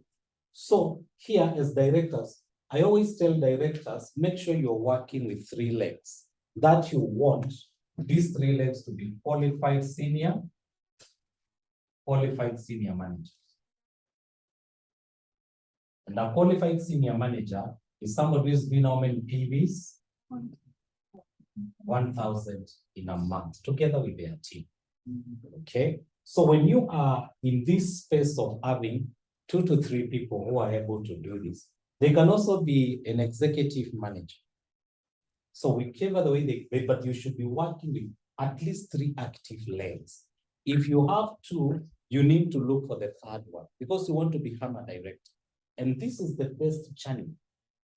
So here as directors, I always tell directors, make sure you're working with 3 legs that you want these 3 legs to be qualified senior managers. And a qualified senior manager is somebody who's been how many PVs? 1,000 in a month together with their team. Okay. So when you are in this space of having 2 to 3 people who are able to do this, they can also be an executive manager. So whichever the way but you should be working with at least 3 active legs. If you have 2, you need to look for the 3rd one because you want to become a director. And this is the best channel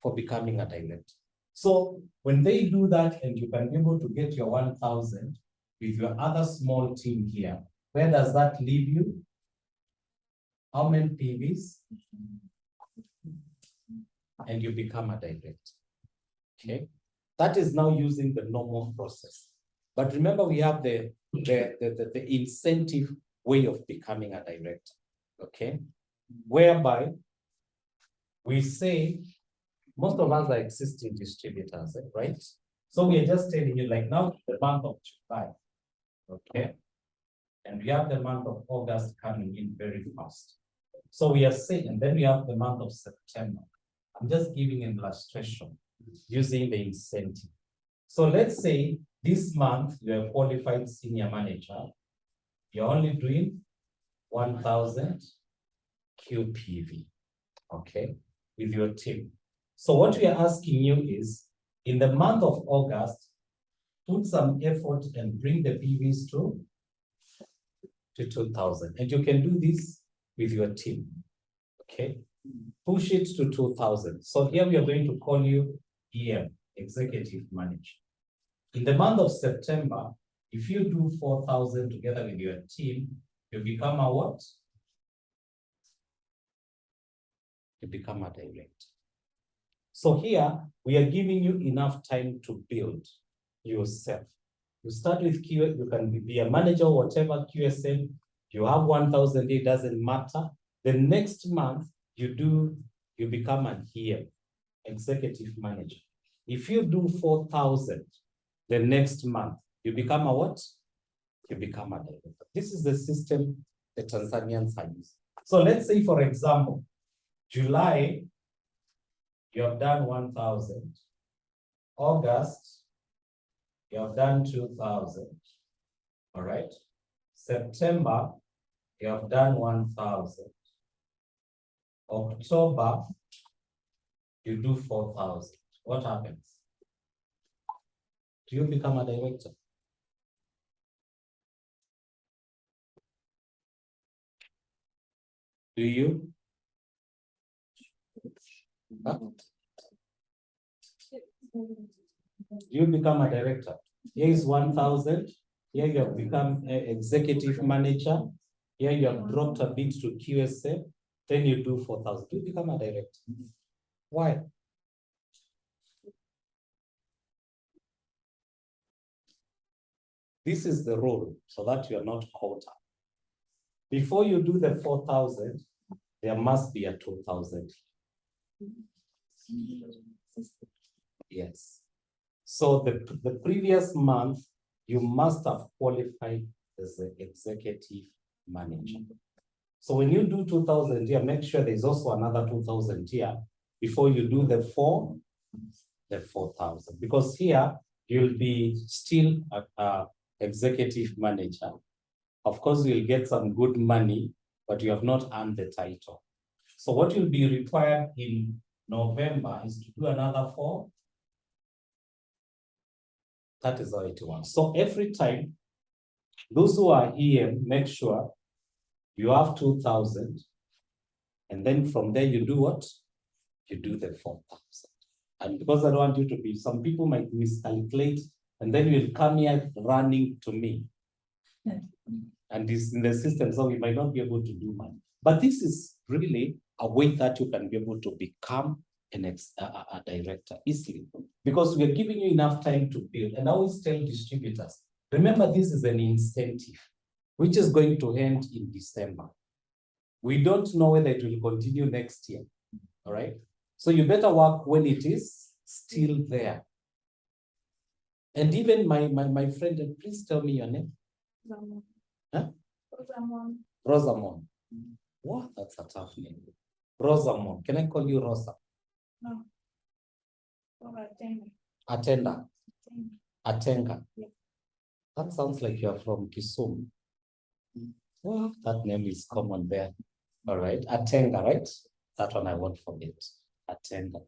for becoming a director. So when they do that and you can be able to get your 1,000 with your other small team here, where does that leave you? How many PVs? And you become a director. Okay. That is now using the normal process. But remember, we have the incentive way of becoming a director. Okay. Whereby we say most of us are existing distributors, right? So we are just telling you, like now the month of July. Okay. And we have the month of August coming in very fast. So we are saying, and then we have the month of September. I'm just giving an illustration using the incentive. So let's say this month you're a qualified senior manager. You're only doing 1,000 QPV, okay, with your team. So what we are asking you is, in the month of August, put some effort and bring the PVs to 2,000. And you can do this with your team, okay? Push it to 2,000. So here we are going to call you EM, Executive Manager. In the month of September, if you do 4,000 together with your team, you become a what? You become a director. So here, we are giving you enough time to build yourself. You start with QA, you can be a manager or whatever, QSM, you have 1,000, it doesn't matter. The next month, you become an EM, Executive Manager. If you do 4,000, the next month, you become a what? You become a director. This is the system the Tanzanians are using. So let's say, for example, July, you have done 1,000. August, you have done 2,000. All right. September, you have done 1,000. October, you do 4,000. What happens? Do you become a director? Do you? Huh? You become a director. Here is 1,000. Here you have become an executive manager. Here you have dropped a bit to QSA. Then you do 4,000. You become a director. Why? This is the rule so that you are not caught up. Before you do the 4,000, there must be a 2,000. Yes. So the previous month, you must have qualified as an executive manager. So when you do 2,000 here, make sure there's also another 2,000 here before you do the 4,000. Because here, you'll be still a executive manager. Of course, you'll get some good money, but you have not earned the title. So what will be required in November is to do another 4. That is how it works. So every time, those who are EM, make sure you have 2,000. And then from there, you do what? You do the 4,000. And because I don't want you to be, some people might miscalculate, and then you'll come here running to me. And it's in the system, so we might not be able to do much. But this is really a way that you can be able to become a director easily, because we are giving you enough time to build. And I always tell distributors, remember, this is an incentive, which is going to end in December. We don't know whether it will continue next year, all right? So you better work when it is still there. And even my friend, and please tell me your name. Rosamond. Huh? Rosamond. Rosamond. Wow, that's a tough name. Rosamond. Can I call you Rosa? No. Or attender. Attender. Atenga. Yeah. That sounds like you're from Kisumu. Well, that name is common there. All right. Atenga, right? That one I won't forget. Atenga.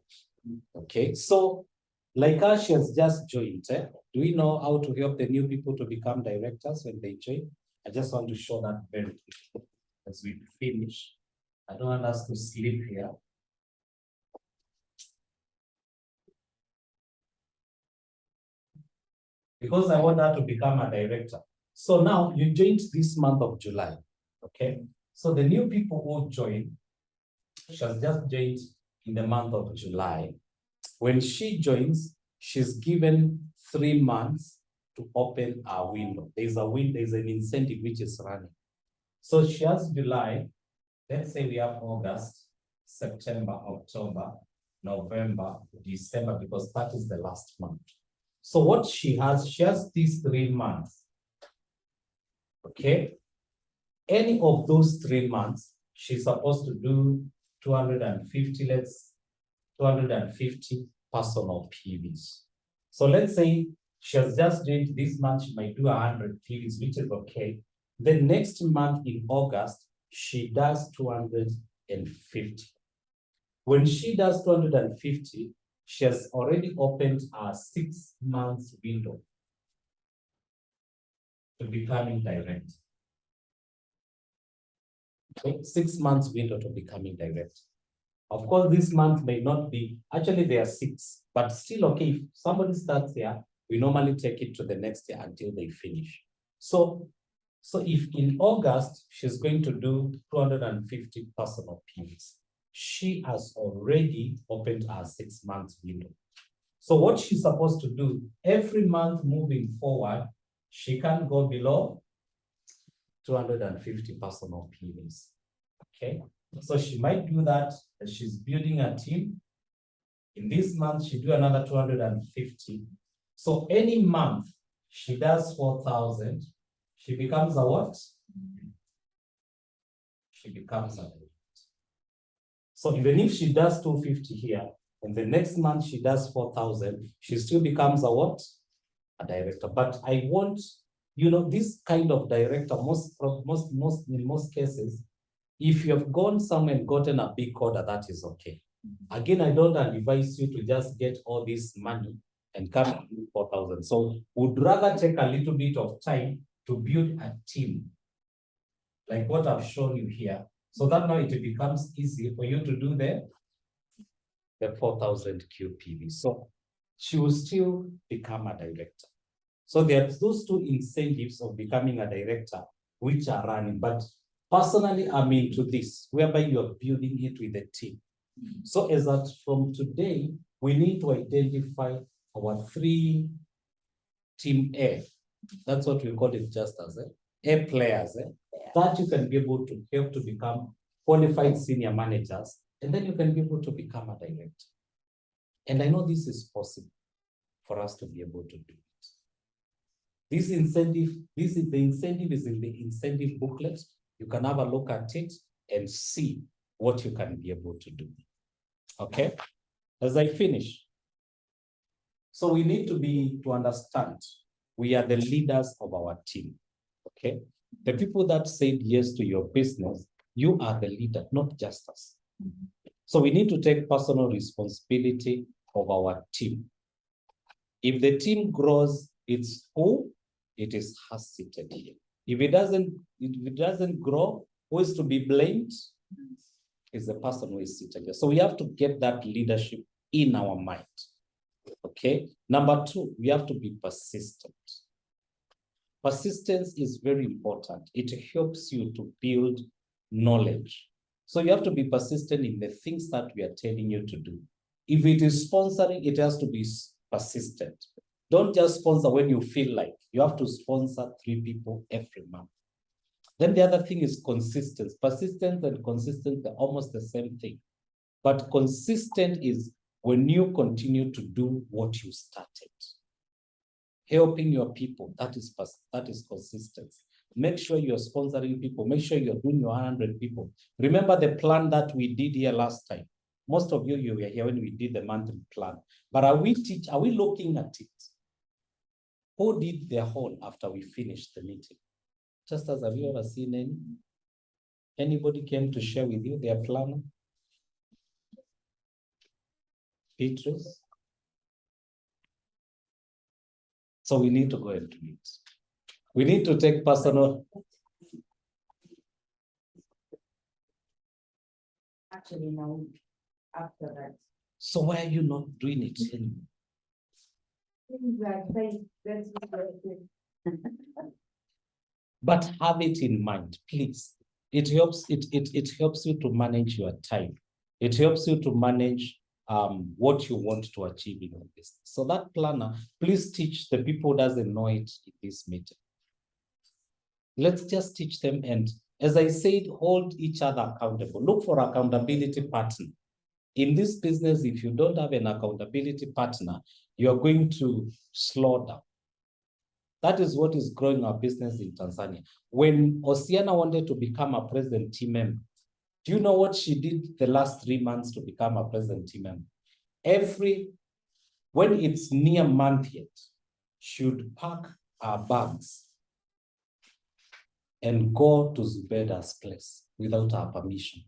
Okay. So, like us, she has just joined. Do we know how to help the new people to become directors when they join? I just want to show that very quickly as we finish. I don't want us to sleep here. Because I want her to become a director. So now you joined this month of July, okay? So the new people who join, she has just joined in the month of July. When she joins, she's given 3 months to open a window. There's an incentive which is running. So she has July, let's say we have August, September, October, November, December, because that is the last month. So what she has these 3 months. Okay. Any of those 3 months, she's supposed to do 250, 250 personal PVs. So let's say she has just did this month, she might do 100 PVs, which is okay. The next month in August, she does 250. When she does 250, she has already opened a 6 months window to becoming direct. Okay, 6 months window to becoming direct. Of course, this month may not be, actually there are 6, but still okay, if somebody starts here, we normally take it to the next year until they finish. So if in August, she's going to do 250 personal PVs, she has already opened her 6 months window. So what she's supposed to do, every month moving forward, she can't go below 250 personal PVs, okay? So she might do that as she's building a team. In this month, she do another 250. So any month she does 4,000, she becomes a what? She becomes a direct. So even if she does 250 here, and the next month she does 4,000, she still becomes a what? A director. But I want, you know, this kind of director, in most cases, if you have gone somewhere and gotten a big order, that is okay. Again, I don't advise you to just get all this money and come to 4,000. So would rather take a little bit of time to build a team, like what I've shown you here, so that now it becomes easy for you to do the 4,000 QPV. So she will still become a director. So there's those two incentives of becoming a director, which are running. But personally, I'm into this, whereby you're building it with a team. So as that from today, we need to identify our 3 team A. That's what we call it, just as A players, that you can be able to help to become qualified senior managers, and then you can be able to become a director. And I know this is possible for us to be able to do it. This incentive, the incentive is in the incentive booklet. You can have a look at it and see what you can be able to do. Okay, as I finish. So we need to understand we are the leaders of our team. Okay, the people that said yes to your business, you are the leader, not just us. So we need to take personal responsibility of our team. If the team grows, it's who? It is us seated here. If it doesn't grow, who is to be blamed? Is the person who is seated here. So we have to get that leadership in our mind. Okay. Number 2, we have to be persistent. Persistence is very important. It helps you to build knowledge. So you have to be persistent in the things that we are telling you to do. If it is sponsoring, it has to be persistent. Don't just sponsor when you feel like. You have to sponsor 3 people every month. Then the other thing is consistency. Persistence and consistency are almost the same thing. But consistent is when you continue to do what you started. Helping your people, that is consistency. Make sure you're sponsoring people. Make sure you're doing your 100 people. Remember the plan that we did here last time. Most of you were here when we did the monthly plan. But are we looking at it? Who did their whole after we finished the meeting? Just as, have you ever seen anybody came to share with you their plan? Beatrice? So we need to go and do it. We need to take personal. Actually, no, after that. So why are you not doing it anymore? But have it in mind, please. It helps you to manage your time. It helps you to manage what you want to achieve in your business. So that planner, please teach the people who doesn't know it in this meeting. Let's just teach them. And as I said, hold each other accountable. Look for accountability partner. In this business, if you don't have an accountability partner, you're going to slow down. That is what is growing our business in Tanzania. When Oceana wanted to become a president team member, Do you know what she did the last 3 months to become a present team member? When it's near month yet, she would pack her bags and go to Zubeda's place without her permission.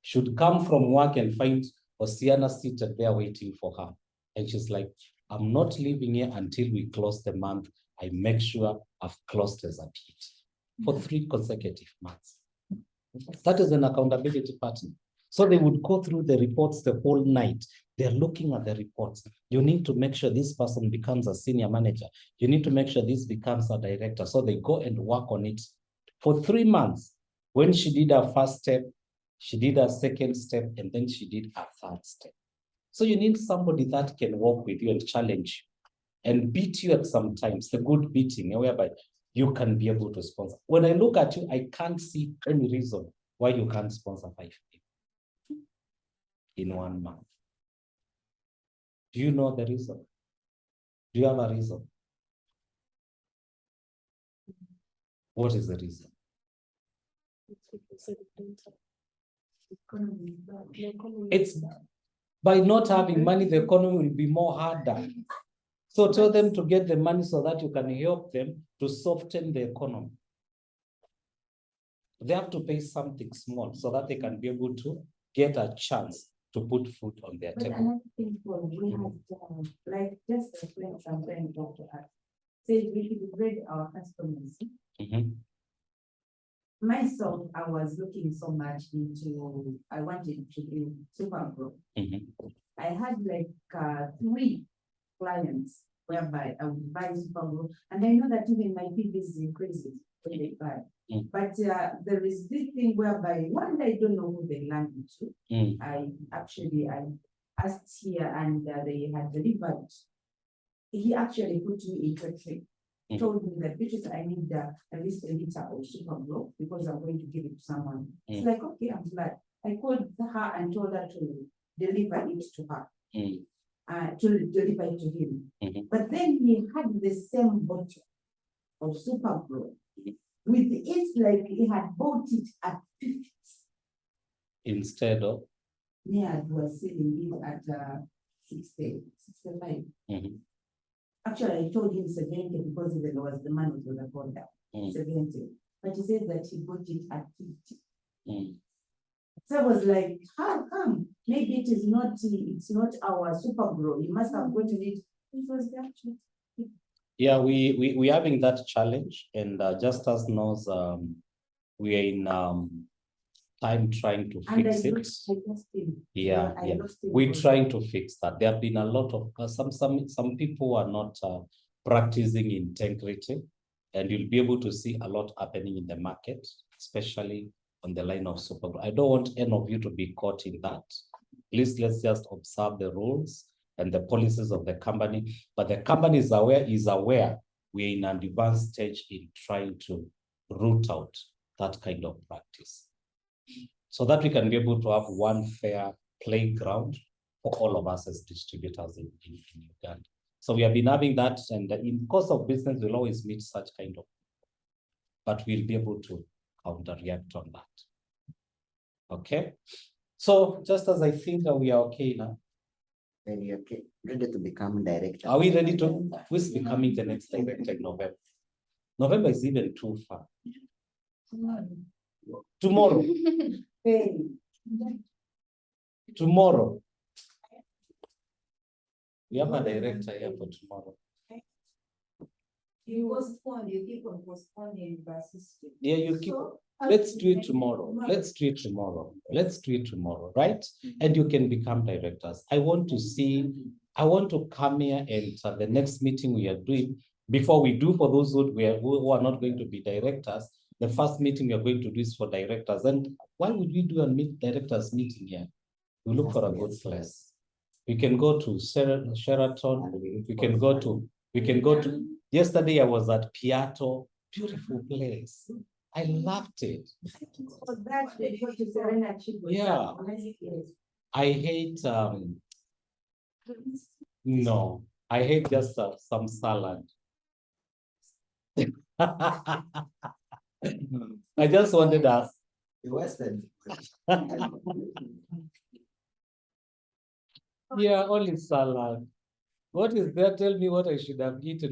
Should come from work and find Oceana seated there waiting for her. And she's like, I'm not leaving here until we close the month. I make sure I've closed as a PhD for 3 consecutive months. That is an accountability pattern. So they would go through the reports the whole night. They're looking at the reports. You need to make sure this person becomes a senior manager. You need to make sure this becomes a director. So they go and work on it for 3 months. When she did her first step, she did her second step, and then she did her third step. So you need somebody that can work with you and challenge you and beat you at some times, the good beating, whereby you can be able to sponsor. When I look at you, I can't see any reason why you can't sponsor 5 people in 1 month. Do you know the reason? Do you have a reason? What is the reason? It's by not having money, the economy will be more harder. So tell them to get the money so that you can help them to soften the economy. They have to pay something small so that they can be able to get a chance to put food on their But table. another thing, we have, like, just a friend, some friend talked to us, said we read our customers. Mhm. Myself, I was looking so much into, I wanted to do super growth. Mhm. I had like 3 clients whereby I would buy super growth, and I know that even my business increases when they buy. Mm. But there is this thing whereby one day I don't know who they landed to. I asked here and they had delivered. He actually put me into a trip. Told me that because I need at least a liter of super growth because I'm going to give it to someone. It's like, okay, I'm glad. I called her and told her to deliver it to her. To deliver it to him. But then he had the same bottle of super growth. With it, like he had bought it at 50. Instead of? Yeah, he was selling it at 60, 65. Actually, I told him 70 because there was the man who was a folder. 70. But he said that he bought it at 50. So I was like, how come? Maybe it's not our super grow. You must have gotten it. It was actually. Yeah, we're having that challenge, and just as knows, we are in time trying to fix it. Yeah, yeah. We're trying to fix that. There have been a lot of some people who are not practicing integrity, and you'll be able to see a lot happening in the market, especially on the line of super. I don't want any of you to be caught in that. Please, let's just observe the rules and the policies of the company. But the company is aware we're in an advanced stage in trying to root out that kind of practice, so that we can be able to have one fair playground for all of us as distributors in Uganda. So we have been having that, and in course of business, we'll always meet such kind of, but we'll be able to counter-react on that. Okay? So just as I think that we are okay now. Very okay. Ready to become director. Are we ready to? Who's becoming the next director in November? November is even too far. Tomorrow. Tomorrow. We have a director here for tomorrow. You postpone, you keep on postponing versus. Yeah, you keep. Let's do it tomorrow. Let's do it tomorrow. Let's do it tomorrow, right? And you can become directors. I want to come here and the next meeting we are doing, before we do for those who are not going to be directors, the first meeting we are going to do is for directors. And why would we do a directors meeting here? We look for a good place. We can go to Sheraton. We can go to, yesterday I was at Piatto, beautiful place. I loved it. Yeah. I hate, no, I hate just some salad. I just wanted You wasted. Yeah, only salad. What is there? Tell me what I should have eaten.